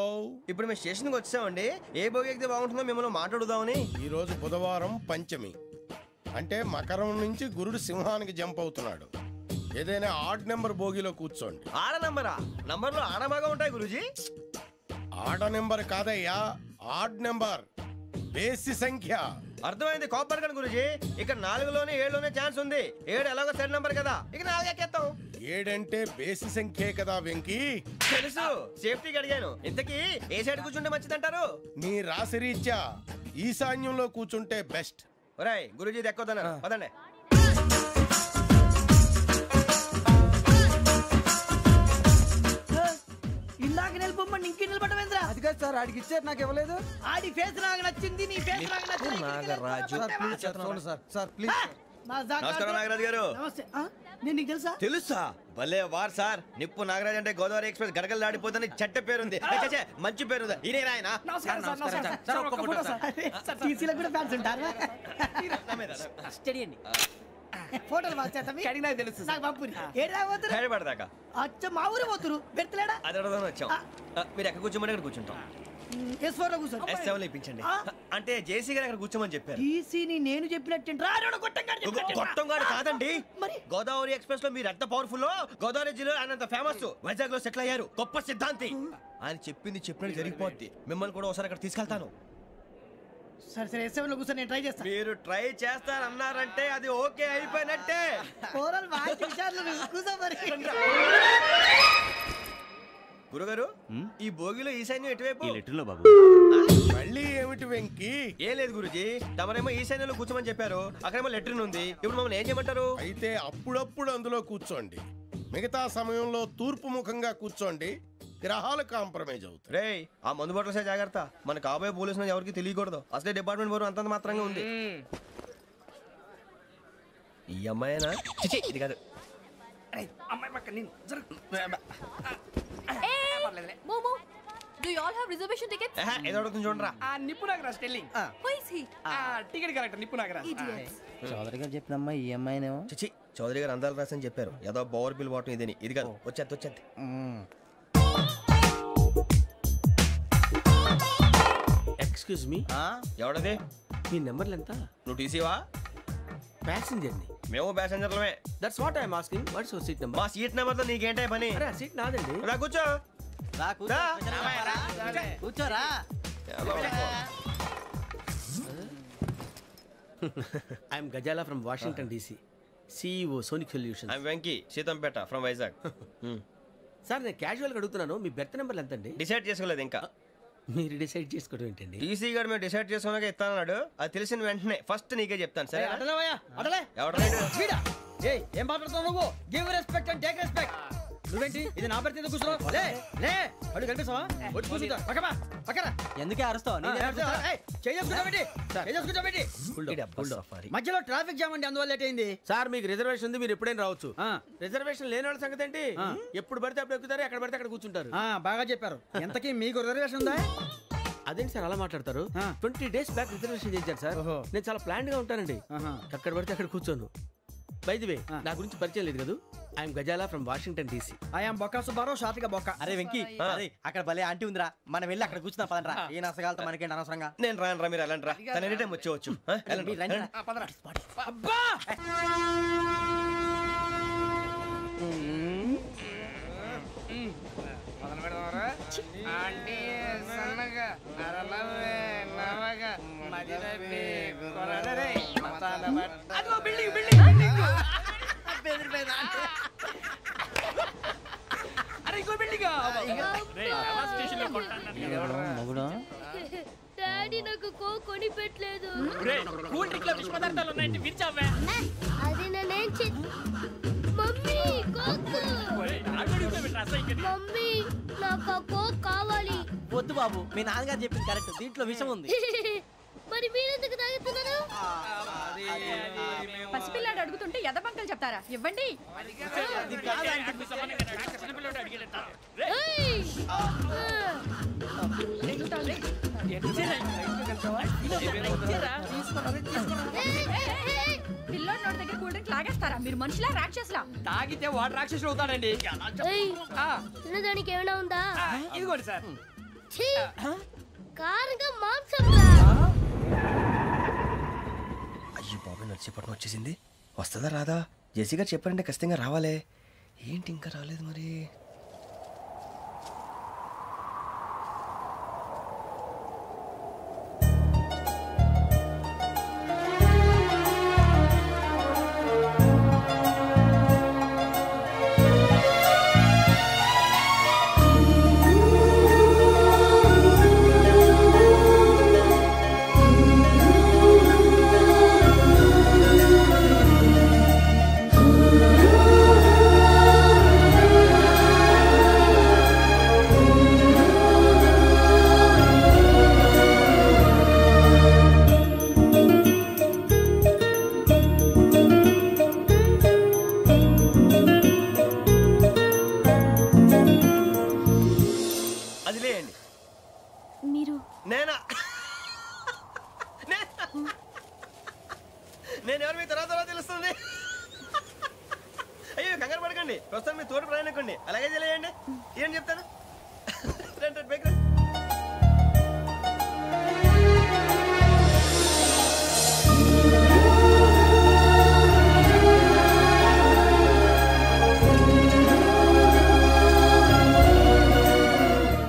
ఇప్పుడు మేము స్టేషన్కి వచ్చామండి. ఏ బోగి ఎక్కితే బాగుంటుందో మిమ్మల్ని మాట్లాడుదామని. ఈరోజు బుధవారం పంచమి, అంటే మకరం నుంచి గురుడు సింహానికి జంప్ అవుతున్నాడు. ఏదైనా ఆడ్ నెంబర్ బోగిలో కూర్చోండి. ఆడ నంబరా? నంబర్లో ఆడ బాగా ఉంటాయి గురూజీ. ఆడ నెంబర్ కాదయ్యా, ఆడ్ నెంబర్, బేసి సంఖ్య. అర్థమైంది. కాపర్ కానీ గురూజీ, ఇక్కడ 4లోనే 7లోనే ఛాన్స్ ఉంది. 7 ఎలాగో సెడ్ నంబర్ కదా, ఇక 4 ఎక్కేస్తాం. 7 అంటే బేసి సంఖ్యే కదా వెంకీ. తెలుసు, సేఫ్టీకి అడిగాను. ఇంతకీ ఏ సైడ్ కూర్చుంటే మంచిదంటారు? నీ రాశి రీత్యా ఈశాన్యంలో కూర్చుంటే బెస్ట్. ఒరేయ్ గురూజీ దెక్కొద్దన్నారు, పదండి. ఇందాక నిలబొమ్మని ఇంకే నిలబడమేంద్రా? అది కాదు సార్, ఆడికి ఇచ్చారు, నాకు ఇవ్వలేదు. ఆడి ఫేస్ నాకు నచ్చింది, నీ ఫేస్ నాకు నచ్చింది. Nagaraju sir please. నమస్కారం నాగరాజు గారు. నమస్తే నేను నీకు తెలుసా? తెలుసా? భలే వార్ సార్. నిప్పు నాగరాజ్ అంటే గోదావరి ఎక్స్ప్రెస్ గడగలు దాడిపోతుంది చెట్ట పేరుంది. మంచి పేరు. ఇదే ఆయన. నమస్కారం సార్. నమస్కారం సార్. ఒక్క ఫోటో సార్. టీసీలో కూడా ఫ్యాన్స్ ఉంటారా? స్టడీ అండి. ఫోటోలు మార్చేస్తాం. కడిగి నాకు తెలుసు. నాకు పంపుని. ఏడా పోతురు? హైదరాబాద్ అచ్చ మా ఊరు పోతురు. పెడతలేడా? అది అడగదాం వచ్చాం. మీరు ఎక్కడ కూర్చోమని అక్కడ కూర్చుంటాం. S4 లో కూర్చో. S7 లో ఇప్పించండి. అంటే జేసీ గారు అక్కడ కూర్చోమని చెప్పారు. టీసీని నేను చెప్పినట్టు గొట్టంగాడు కాదండి. గోదావరి ఎక్స్ప్రెస్ లో మీరు ఎంత పవర్ఫుల్, గోదావరి జిల్లా ఆయన ఫేమస్, వైజాగ్ లో సెటిల్ అయ్యారు, గొప్ప సిద్ధాంతి. ఆయన చెప్పింది చెప్పినట్టు జరిగిపోద్ది. మిమ్మల్ని కూడా ఒకసారి అక్కడ తీసుకెళ్తాను. సరే సరే S7 లో కూర్చొని నేను ట్రై చేస్తాను. మీరు ట్రై చేస్తారన్నారంటే అది ఓకే అయిపోయినట్టే. ఓరల్ వాయిస్ విచారణ కూర్చో మరి. గురుగారు ఈ భోగిలో ఈశాన్యం ఎటువైపు? ఈ లెటర్లో బాబు. మళ్ళీ ఏమిటి వెంకీ? ఏం లేదు గురుజీ, తమరేమో ఈశాన్యంలో కూర్చోమని చెప్పారు, అక్కడేమో లెటర్ ఉంది. ఇప్పుడు మమ్మల్ని ఏం చేయమంటారు? అయితే అప్పుడప్పుడు అందులో కూర్చోండి, మిగతా సమయంలో తూర్పు ముఖంగా కూర్చోండి. గ్రహాలు కాంప్రమైజ్ అవుతాయి. రే ఆ మందు బట్టలసే జాగ్రత్త. మన కాబోయే పోలీసులు ఎవరికి తెలియకూడదు. అసలే డిపార్ట్మెంట్ బోరు అంతంత మాత్రంగా ఉంది. ఈ అమ్మాయినా? చిచి ఇది కాదు. అమ్మాయి పక్క నేను Momo, do you all have reservation tickets? ఏదో అడుగుతుంది చూడరా. నిప్పు Nagaraj telling. Who is he? Ticket correct నిప్పు నాగరాజ్. చౌదరి గారు చెప్పినమ్మా ఈ అమ్మాయినేమో. చిచి చౌదరి గారు అందాలు రాసని చెప్పారు. ఏదో బోర్ బిల్ వాటం ఇదని. ఇది కాదు. వచ్చేది. Excuse me, ఎవడది? మీ నెంబర్లు ఎంత? నువ్వు టీసీవా? ప్యాసింజర్ ని. మేము ప్యాసెంజర్లమే. That's what I'm asking. What's your seat number? మా సీట్ నెంబర్ తో నీకేంటే పని? అరే ఆ సీట్ నాదండి. రా కూర్చో. కూర్చోరా. I'm Ghazala from Washington DC, CEO Sonic Solutions. I'm Venky, Seethampeta from Vizag. Sir నేను క్యాజువల్గా అడుగుతున్నాను, మీ బెర్త్ నెంబర్ ఎంత అండి? డిసైడ్ చేసుకోలేదు ఇంకా. మీరు డిసైడ్ చేసుకోవడం ఏంటండి? టీసీ గారు మేము డిసైడ్ చేసుకున్నాక ఇస్తానన్నాడు. అది తెలిసిన వెంటనే ఫస్ట్ నీకే చెప్తాను. సరే అటలే ఏం మాట్లాడుతున్నావు నువ్వు? Give respect and take respect. నువ్వేంటి ఇది నా పరిస్థితి ఎందుకు కూర్చున్నావు? లే అడుగు కనిపిస్తావా? వచ్చి కూర్చుంటా. పక్కన ఎందుకే అరుస్తావు? మధ్యలో ట్రాఫిక్ జామ్ అండి, అందువల్ల లేట్ అయింది. సార్ మీకు రిజర్వేషన్ ఉంది, మీరు ఎప్పుడైనా రావచ్చు. రిజర్వేషన్ లేని వాళ్ళ సంగతి ఏంటి? ఎప్పుడు పడితే అప్పుడు ఎక్కుతారు, ఎక్కడ పడితే అక్కడ కూర్చుంటారు. బాగా చెప్పారు. ఎంతకీ మీకు రిజర్వేషన్ ఉందా? అదేంటి సార్ అలా మాట్లాడతారు? 20 days బ్యాక్ రిజర్వేషన్ చేశారు సార్. నేను చాలా ప్లాన్డ్ గా ఉంటానండి. అక్కడ పడితే అక్కడ కూర్చోను. బై ది వే నా గురించి పరిచయం లేదు కదా. I'm Ghazala from Washington DC. I'm Bokka Subbarao, షార్ట్గా బొక్క. అరే వెంకీ, అక్కడ భలే ఆంటీ ఉందిరా, మనం వెళ్ళి అక్కడ కూర్చున్నా పదనరా. ఏ నసగాలతో మనకేంటి అనవసరంగా. నేను రాను మీరు వెళ్ళండి రా. తన ఎనీ టైం వచ్చేవచ్చు. అబ్బా డాడీ నాకు కోక్ కొని పెట్టలేదు. కూల్ డ్రింక్ లో విష పదార్థాలు ఉన్నాయంటే విరిచావే. అది నేనేం మమ్మీ కోక్. మమ్మీ నాకు ఆ కోక్ కావాలి. వద్దు బాబు, మీ నాన్నగారు చెప్పింది కరెక్ట్, దీంట్లో విషం ఉంది. మరి మీరెందుకు తాగుతున్నారు? పసిపిల్లాడు అడుగుతుంటే ఎదబంకలు చెప్తారా? ఇవ్వండి. పిల్లోడి నోటి దగ్గర కూల్ డ్రింక్ లాగేస్తారా? మీరు మనుషులా రాక్షసులా? తాగితే వాడు రాక్షసుడు అవుతాడండి. తినడానికి ఏమైనా ఉందా? ఇదిగోండి సార్. కారంగా మాంసం. అయ్యో బాబాయ్, నడిచేపట్నం వచ్చేసింది. వస్తుందా రాదా? జెసి గారు చెప్పారంటే ఖచ్చితంగా రావాలే. ఏంటి ఇంకా రాలేదు మరి? ఏం చెప్తాను రండి రండి బైక్ రండి.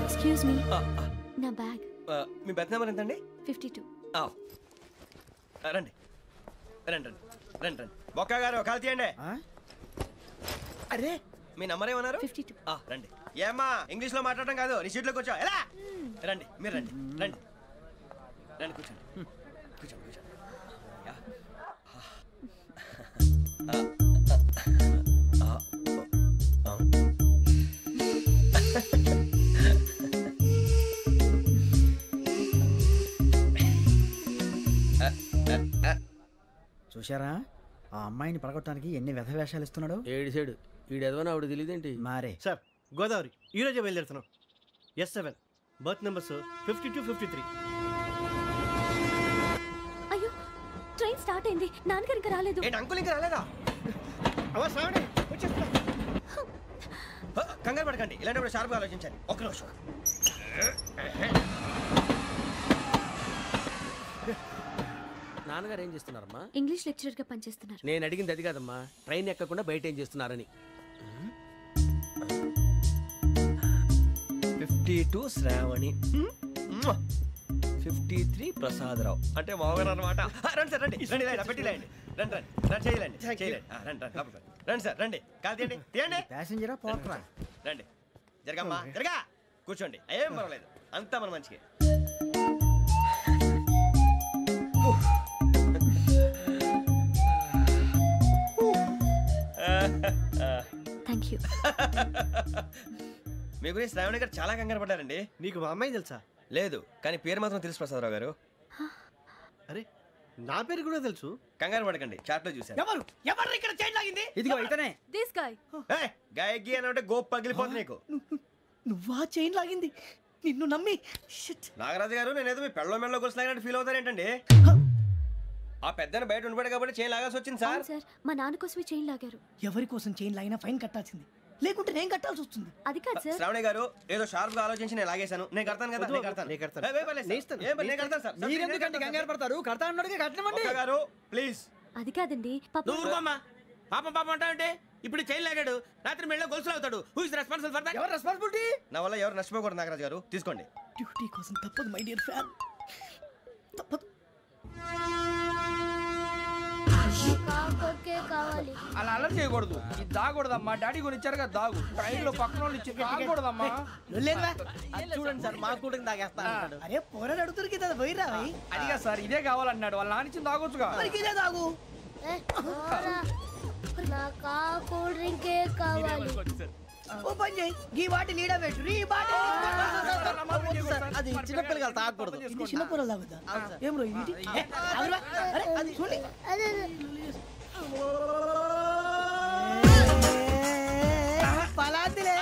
ఎక్స్క్యూజ్ మీ నా బ్యాగ్ మీ బెత్ నెంబర్ ఎంతండి? 52. రండి రండి రండి రండి రండి బొక్క గారు కాల్ తీయండి. అరే మీ నంబర్ ఏమన్నారు? 52. రండి. ఏమ్మా ఇంగ్లీష్ లో మాట్లాడడం కాదు, నీ సీట్లోకి వచ్చా ఎలా రండి. మీరు రండి రండి రండి కూర్చోండి కూర్చోండి కూర్చోండి. చూశారా ఆ అమ్మాయిని పడగొట్టడానికి ఎన్ని వ్యధ వేషాలు ఇస్తున్నాడు. ఏడు సైడు వీడు ఎదవని ఆవిడ తెలియదేంటి మారే. సార్ గోదావరి ఈరోజే బయలుదేరుతున్నాం. S7 berth numbers 52, 53. అయ్యో ట్రైన్ స్టార్ట్ అయింది, నాన్నగారు ఇంకా రాలేదు. ఏంటి అంకుల్ ఇంకా రాలేదా? కంగారు పడకండి, ఇలాంటప్పుడు షార్ప్గా ఆలోచించండి. ఒక్క నిమిషం. నాన్నగారు ఏం చేస్తున్నారమ్మా? ఇంగ్లీష్ లెక్చరర్ గా పనిచేస్తున్నారు. నేను అడిగింది అది కాదమ్మా, ట్రైన్ ఎక్కకుండా బయట ఏం చేస్తున్నారని. 52 శ్రావణి, 53 ప్రసాదరావు అంటే మామగారు అనమాట. రండి సార్ రండి రండి రండి పెట్టి లేండి. రండి రండి రండి చేయలేండి చేయలేండి. రండి రండి లోపలికి రండి సార్ రండి. కాల్ తీయండి తీయండి. ప్యాసింజరా పోట్రా. రండి జరగమ్మా జరగా కూర్చోండి. ఏం పర్వాలేదు, అంతా మన మంచిగా. Thank you. మీ గురించి శ్రావణి గారు చాలా కంగారు పడ్డారండి. నీకు మా అమ్మాయి తెలుసా? లేదు, కానీ పేరు మాత్రం తెలుసు ప్రసాదరావు గారు. అరే నా పేరు కూడా తెలుసు. కంగారు పడకండి, చాట్ లో చూసాను. ఎవరు ఎవరు ఇక్కడ చైన్ లాగింది? ఇదిగో ఇతనే. This guy. గాయకి అని అంటే గోప్ పగిలిపోతుంది నీకు. నువ్వా చైన్ లాగింది? నిన్ను నమ్మి. నాగరాజు గారు నేనేదో మీ పెళ్ళ మెళ్ళలో గురిసిలాగినట్టు ఫీల్ అవుతారు ఏంటండి? ఆ పెద్దని బయట ఉండిపోయాడు కాబట్టి చైన్ లాగాల్సి వచ్చింది సార్. సార్ మా నాన్న కోసమే చైన్ లాగారు. ఎవరి కోసం చైన్ లాగినా ఫైన్ కట్టాల్సింది, లేకుంటే నేను కట్టాల్సి వస్తుంది. అది కాదు సార్. శ్రావణి గారు ఏదో షార్ప్ గా ఆలోచించి నేను లాగేశాను. నేను కడతాను కదా, నేను కడతాను. నేను కడతాను సార్. మీరెందుకంటే కంగారు పడతారు? కడతా అన్నాడుగా కట్టమండి. గారు ప్లీజ్. అది కాదండి పాపం పాపం అంటావంటే ఇప్పుడు చైన్ లాగాడు, రాత్రి మెళ్ళ గొలుసులు అవుతాడు. Who is responsible for that? ఎవరు రెస్పాన్సిబిలిటీ? నా వల్ల ఎవరు నష్టపోకూడదు నాగరాజు గారు, తీసుకోండి. డ్యూటీ కోసం తప్పదు మై డియర్ ఫ్యాన్, తప్పదు. కావాలి. అలా అలర్ చేయకూడదు, ఇది దాగకూడదమ్మా. డాడీ కొని ఇచ్చారు కదా దాగు, ట్రైన్ లో పక్కన వాళ్ళు ఇచ్చి దాగకూడదమ్మా. చూడండి సార్ మా కూడా తాగేస్తాను. అరే పోరాడు అడుగుతారు కదా పోయిరా. అదిగా సార్ ఇదే కావాలన్నాడు, వాళ్ళ నాన్న ఇచ్చింది తాగొచ్చుగా. ఇదే తాగు. నాకు కూల్ డ్రింకే కావాలి. ఓ పని చేయి, ఈ బాటి లీడ పెట్టు. ఈ బాటి అది చిన్నపిల్లలు తాగకూడదు. చిన్నపిల్లలు తాగుతా. ఏం రో ఇది? అరే అది చూడండి. పలాంతిలే.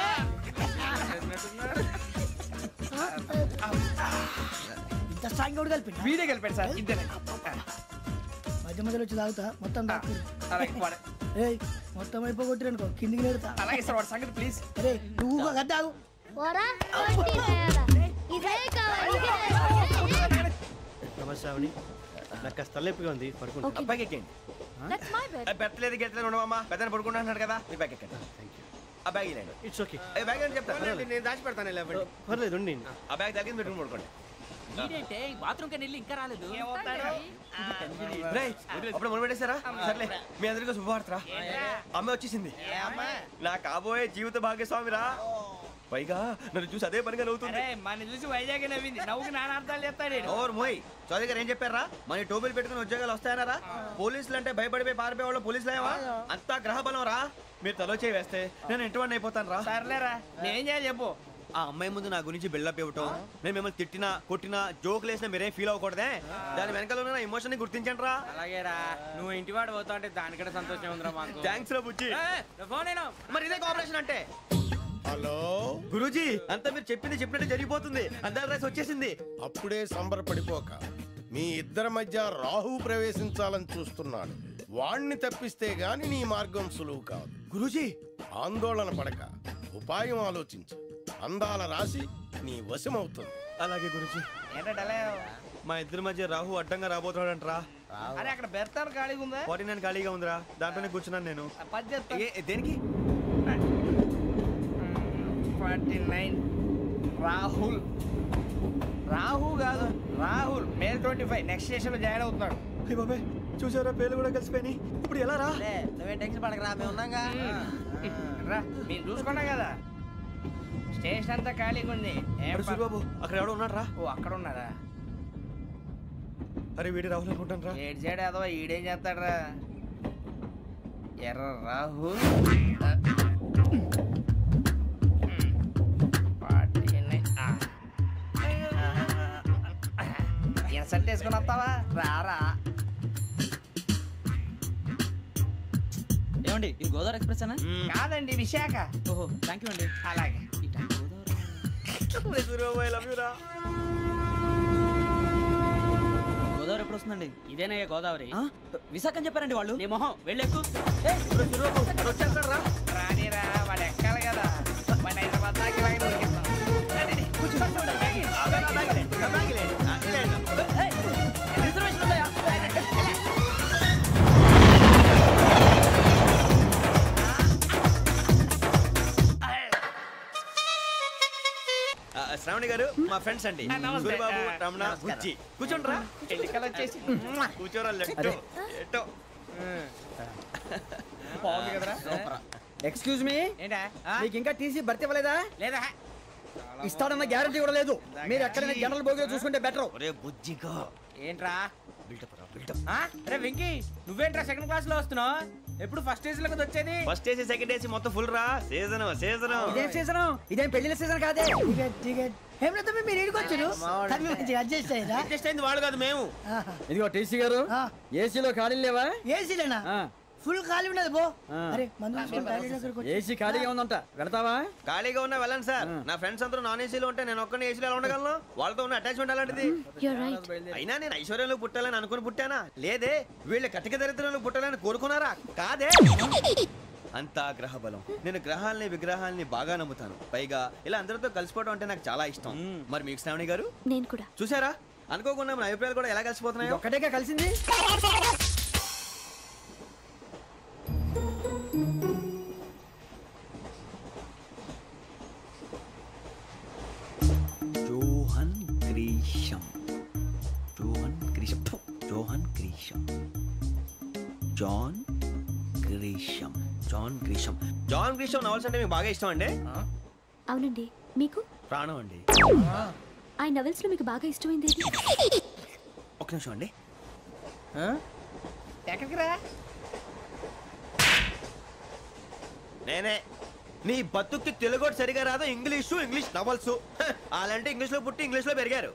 ఇంత స్ట్రాంగ్ కూడా కలిపి వీడే కలిపాడు సార్. ఇంతేనే మధ్య మధ్యలో వచ్చి తాగుతా మొత్తం మొత్తం అయిపోగొట్టిరనుకో కిందికి నేడుతా. అలాగే సార్ వాడి సంగతి ప్లీజ్. అరే నువ్వు గద్దాగు. నమస్తే శ్రావణి, నాకు కాస్త తలెప్పిగా ఉంది, పడుకుంటా. అబ్బాయికి ఎక్కండి. పెట్టలేదు గెట్టలేదు ఉండమమ్మా, పెద్దని పడుకుంటున్నాడు కదా, మీ బ్యాగ్ ఎక్కండి. ఆ బ్యాగ్ ఇలాండి. It's okay. బ్యాగ్ అని చెప్తాను, నేను దాచి పెడతాను. పర్లేదు ఉండి. ఆ బ్యాగ్ తగ్గింది పెట్టుకుని పడుకోండి. బాత్రూమ్ కి వెళ్ళి ఇంకా రాలేదు. అప్పుడు మొదలు పెట్టేశారా? సర్లే మీ అందరికీ శుభవార్తరా, అమ్మ వచ్చేసింది. నా కాబోయే జీవిత భాగ్యస్వామిరా. పైగా నన్ను చూసి అదే పనిగా నవ్వుతుంది. మన చూసి వైజాగ్ నవ్వింది, నవ్వుకి నాన్న అర్థాలు చెప్తాడు. ఓర్ మోయ్ చౌదరి గారు ఏం చెప్పారా? మన టోబీలు పెట్టుకుని ఉద్యోగాలు వస్తాయన్నారా? పోలీసులు అంటే భయపడిపోయి పారిపోయే వాళ్ళు పోలీసులేవా? అంతా గ్రహ బలం రా. మీరు తలో చేయి వేస్తే నేను ఇంటివాడిని అయిపోతాను రా. సర్లేరా, నేనేం చేయాలి చెప్పు. ఆ అమ్మాయి ముందు నా గురించి బిల్డప్ ఇవ్వటం, నేను మిమ్మల్ని తిట్టినా కొట్టినా జోకులు వేసినా మీరేం ఫీల్ అవ్వకూడదే. దాని వెనకాల ఉన్న ఎమోషన్ ని గుర్తించండి రా. అలాగేరా, నువ్వు ఇంటివాడు పోతా అంటే దానికంటే సంతోషం ఉందిరా మాకు. థ్యాంక్స్ రా బుజ్జి. మరి ఇదే కోఆపరేషన్ అంటే. హలో గురూజీ, అంతా మీరు చెప్పింది చెప్పినట్టు జరిగిపోతుంది. అందరి రైస్ వచ్చేసింది. అప్పుడే సంబరపడిపోక, మీ ఇద్దరి మధ్య రాహు ప్రవేశించాలని చూస్తున్నాడు. వాణ్ణి తప్పిస్తే గాని నీ మార్గం సులువు కాదు. గురూజీ ఆందోళన పడక, ఉపాయం ఆలోచించు. అందాల రాశి నీ వశమవుతుంది. అలాగే గురుజీ. మా ఇద్దరి మధ్య రాహు అడ్డంగా రాబోతున్నాడంట్రా. అరే అక్కడ బెర్తాను ఖాళీగా ఉందా? 49 ఖాళీగా ఉందిరా, దాంట్లోనే కూర్చున్నాను నేను. దేనికి? 49 రాహుల్. రాహు కాదు, రాహుల్. మే 25 నెక్స్ట్ స్టేషన్ లో జాయిన్ అవుతున్నాడు. బాబాయ్ చూసారా, పేర్లు కూడా కలిసిపోయినాయి. ఇప్పుడు ఎలా రా? నువ్వేం టెన్షన్ పడకరా, మేము ఉన్నాగా. రా, మీరు చూసుకున్నాం కదా. స్టేషన్ అంతా ఖాళీగా ఉంది. బాబు అక్కడ ఎవడో ఉన్నాడు రా. ఓ అక్కడ ఉన్నారా? అరే వీడి రాహుల్ అనుకుంటాను రా. ఏడు చేయడం అదో ఈడేం చేస్తాడరా? ఎర్ర రాహుల్. ఇన్సల్ట్ వేసుకుని వస్తావా? రారా. ఏమండి ఇది గోదావరి ఎక్స్ప్రెస్ అనా? కాదండి, విశాఖ. ఓహో థ్యాంక్ యూ అండి. అలాగే. గోదావరి ఎప్పుడు వస్తుందండి? ఇదేనయ్యా గోదావరి. విశాఖ అని చెప్పారండి వాళ్ళు. నీ మొహం వెళ్ళెక్కు. రానిరా, వాడు ఎక్కాలి కదా. మన హైదరాబాద్ దాకా ఇలాగే దొరికిస్తాం. శ్రావణి గారు మా ఫ్రెండ్స్ అండి. గురుబాబు, రమణ, బుజ్జి. కూర్చోండి రా. వచ్చేసి కూర్చోరా. లెట్టో ఎట్టో బాగుంది కదరా. ఎక్స్క్యూజ్ మీ, ఏంటా? మీకు ఇంకా టీసీ భర్తీ ఇవ్వలేదా? లేదా ఇస్తాడన్న గ్యారంటీ కూడా లేదు. మీరు ఎక్కడైనా జనరల్ బోగిలో చూసుకుంటే బెటర్. ఒరే బుజ్జిగా. ఏంట్రా? అరే వెంకీ, నువ్వేంట్రా సెకండ్ క్లాస్ లో వస్తున్నావు? ఎప్పుడు ఫస్ట్ ఏసీ లో వచ్చేది? ఫస్ట్ ఏసీ సెకండ్ ఏసీ మొత్తం ఫుల్ రా. సీజన్ ఇదేం సీజన్? ఇదేం పెళ్లిన సీజన్ కాదే. మీరు ఇడికొచ్చారు, అడ్జస్ట్ అయ్యారా? అడ్జస్ట్ అయింది వాళ్ళు కాదు, మేము. ఇదిగో టీసీ గారు, ఏసీలో ఖాళీ లేవా? ఏసీలేనా? ఫుల్ ఖాళీ ఉన్నది బో. అరే ఏసీ ఖాళీగా ఉందంట, వెళ్తావా? ఖాళీగా ఉన్నా వెళ్ళండి సార్. నా ఫ్రెండ్స్ అందరూ నాన్ ఏసీలో ఉంటే నేను ఒక్కనే ఏసీలో ఎలా ఉండగలను? వాళ్ళతో ఉన్న అటాచ్మెంట్ అలాంటిది. అయినా నేను ఐశ్వర్యంలో పుట్టాలని అనుకుని పుట్టానా? లేదే. వీళ్ళ కటిక దరిద్రంలో పుట్టాలని కోరుకున్నారా? కాదే. అంతా గ్రహ బలం. నేను గ్రహాలని విగ్రహాలని బాగా నమ్ముతాను. పైగా ఇలా అందరితో కలిసిపోవడం అంటే నాకు చాలా ఇష్టం. మరి మీకు శ్రావణి గారు? నేను కూడా. చూసారా, అనుకోకుండా మన అభిప్రాయాలు కూడా ఎలా కలిసిపోతున్నాయి. ఒక్కటేగా కలిసింది. Johan Grisham. Johan Grisham. Johan Grisham. John Grisham. John Grisham. John Grisham novels అంటే మీకు బాగా ఇష్టం అండి? అవునండి. మీకు? ప్రాణం అండి. ఆ నవల్స్ లో మీకు బాగా ఇష్టమైంది? ఒక్క నిమిషం అండి. ఎక్కడికి రా? నేనే. నీ బతుక్కి తెలుగు సరిగా రాదు, ఇంగ్లీష్ నవల్స్. అలాంటి ఇంగ్లీష్ లో పుట్టి ఇంగ్లీష్ లో పెరిగారు.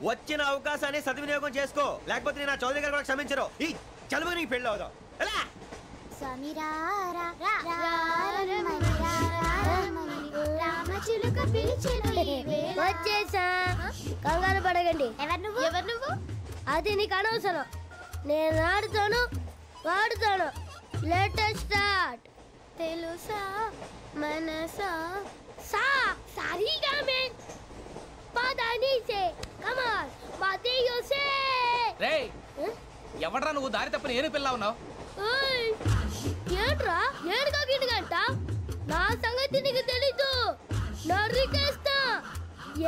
వచ్చిన అవకాశాన్ని సద్వినియోగం చేసుకో, లేకపోతే నేను చౌదరి గారు కూడా క్షమించరు. ఈ చదువు నీకు పెళ్ళి అవుదాం. వచ్చేసా, కంగారు పడకండి. ఎవరు నువ్వు? అది నీకు అనవసరం. నేను ఆడుతాను, వాడుతాను. Latest start. తెలుసా మనసా సా సారీగా మెన్ పదని సే కమాన్ మాదేయో సే. రేయ్, ఎవడ్రా నువ్వు? దారి తప్పని ఏను పిల్ల ఉన్నావు? ఓయ్ ఏంట్రా ఏడుగా గిడుగంట? నా సంగతి నీకు తెలీదు. నరికేస్తా.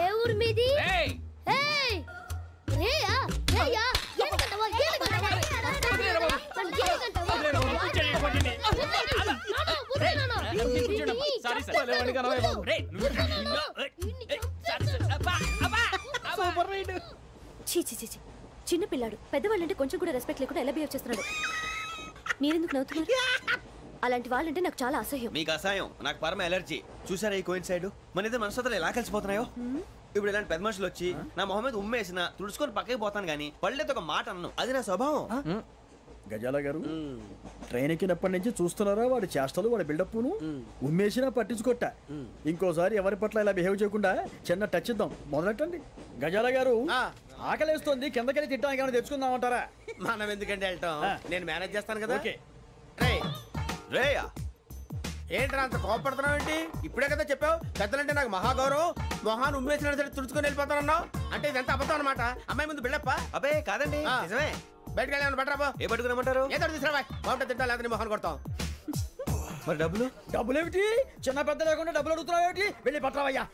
ఏ ఊరు మీది? ఏయ్ రేయా రేయా ఏడుగంటవా ఏడుగంటవా చిన్న పిల్లాడు. పెద్దవాళ్ళంటే కొంచెం కూడా రెస్పెక్ట్ లేకుండా ఎలా బిహేవ్ చేస్తున్నాడు? మీరెందుకు నవ్వుతున్నారు? అలాంటి వాళ్ళంటే నాకు చాలా అసహ్యం. మీకు అసహ్యం, నాకు పరమ ఎలర్జీ. చూసారా ఈ కోయిన్సైడ్? మన ఇద్దరు మనస్తత్వాలు ఎలా కలిసిపోతున్నాయో. ఇప్పుడు ఇలాంటి పెద్ద మనుషులు వచ్చి నా మొహం మీద ఉమ్మేసిన తుడుచుకొని పక్కకి పోతాను కానీ పళ్ళేతో ఒక మాట అన్ను. అది నా స్వభావం. గజాల గారు, ట్రైన్ ఎక్కినప్పటి నుంచి చూస్తున్నారా వాడి చేష్టలు, వాడి బిల్డప్ను? ఉమ్మేసినా పట్టించుకోట. ఇంకోసారి ఎవరి పట్ల ఇలా బిహేవ్ చేయకుండా చిన్న టచ్ ఇద్దాం. మొదలెట్టండి. గజాల గారు, ఆకలేస్తుంది, కిందకెళ్ళి తిట్టడానికి ఏమైనా తెచ్చుకుందామంటారా? మనం ఎందుకంటే వెళ్తాం, నేను మేనేజ్ చేస్తాను కదా. రేయా ఏంట్రా అంత కోపడుతున్నావు ఏంటి? ఇప్పుడే కదా చెప్పావు పెద్దలంటే నాకు మహాగౌరవం, మొహాన్ని ఉమ్మేసిన సరే తుడుచుకొని వెళ్ళిపోతానన్నావు. అంటే ఇదంతా అబద్ధం అనమాట. అమ్మాయి ముందు బిళ్ళప్ప. అబ్బే కాదండి, నిజమే. బయటకు వెళ్ళి బట్రాబో. ఏ పట్టుకురమ్మంటారు? ఏదో తీసుకురా బాగుంటుంది, తింటా లేదా మొహాన్ని కొడతాం. మరి డబ్బులు? డబ్బులు ఏమిటి? చిన్న పెద్ద లేకుండా డబ్బులు అడుగుతున్నావు ఏమిటి? వెళ్ళి పట్టరావయ్యా.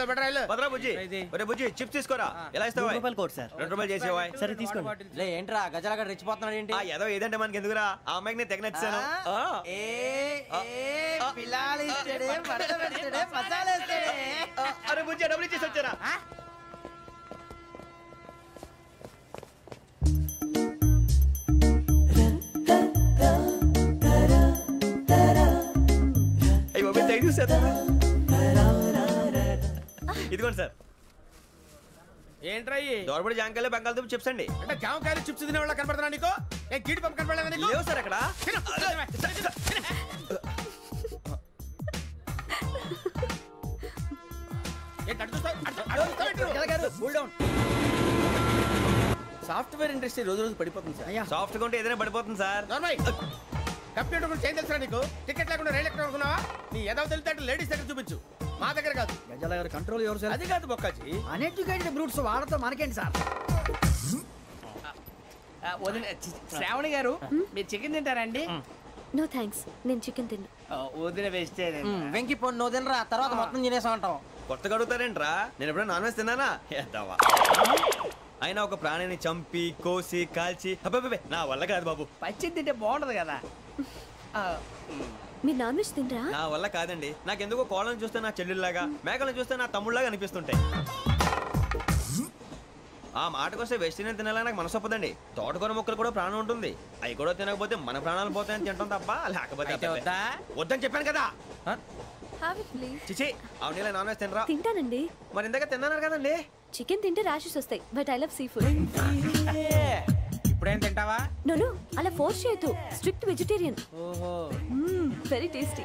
బట్రా వెళ్ళు. భద్రా బుజ్జి, ఒరే బుజ్జి చిప్స్ తీసుకోరా. ఎలా ఇస్తావా? రూపాయలు కోట్ సార్. 2 రూపాయలు చేసేవా? సరే తీసుకోండి. లే ఏంట్రా గజాలగడ రెచ్చిపోతున్నాడు ఏంటి? ఏదో ఏదంటే మనకి ఎందుకురా, ఆ అమ్మాయికి నేను తెగ నచ్చాను. అరే బుజ్జి డబ్బులు ఇచ్చేసి వచ్చారా? ఇదిగోండి సార్. ఏంట్రా దోరబడి జాంకాయలు బంగాళదుంప చిప్స్ అండి. అంటే జామకాయలు చిప్స్ తినే వాళ్ళ కనపడుతున్నా నీకు? ఏ కీడి పంప కనపడలేదా నీకు? లేవు సార్ అక్కడ. సాఫ్ట్వేర్ ఇండస్ట్రీ రోజు రోజు పడిపోతుంది సార్. సాఫ్ట్ గా ఉంటే ఏదైనా పడిపోతుంది సార్. కంప్యూటర్ గురించి ఏం తెలుసా నీకు? టికెట్ లేకుండా రైలు ఎక్కడ అనుకున్నావా? నీ ఏదో తెలితే లేడీస్ దగ్గర చూపించు, మా దగ్గర కాదు. గజాల గారు కంట్రోల్ ఎవరు సార్? అది కాదు బొక్కాజీ. అన్ఎడ్యుకేటెడ్ బ్రూట్స్ వాడతో మనకేంటి సార్? శ్రావణి గారు మీరు చికెన్ తింటారండి? నో థ్యాంక్స్, నేను చికెన్ తిన్నా. వదిన వేస్తే వెంకి పొన్ను నువ్వు తినరా, తర్వాత మొత్తం తినేసా ఉంటాం. కొత్తగా అడుగుతారేంట్రా? నేను ఎప్పుడైనా నాన్ వెజ్ తిన్నానా? ఎద్దావా. అయినా ఒక ప్రాణిని చంపి కోసి కాల్చి అబ్బే నా వల్ల కాదు బాబు. పచ్చి తింటే బాగుంటది కదా. మీరు నాన్ వెజ్ తినరా? నా వల్ల కాదండి. నాకెందుకో కోళ్ళని చూస్తే నా చెల్లెళ్ళలాగా, మేకలను చూస్తే నా తమ్ముళ్ళలాగా అనిపిస్తుంటాయి. ఆ మాటకొస్తే వెస్టిరియన్ తినాలని నాకు మనసు ఒప్పదండి. తోటకూర మొక్కలు కూడా ప్రాణం ఉంటుంది. అవి కూడా తినకపోతే మన ప్రాణాలు పోతాయని తింటాం తప్ప లేకపోతే వద్దని చెప్పాను కదా. చిచి అవునీ నాన్ వెజ్ తినరా? తింటానండి. మరి ఇందాక తిన్నాను కదండి. చికెన్ తింటే ర్యాషెస్ వస్తాయి, but I love sea food. ఇప్పుడేం తింటావా? నో అలా ఫోర్స్ చేయొద్దు. Strict vegetarian. ఓహో, వెరీ టేస్టీ.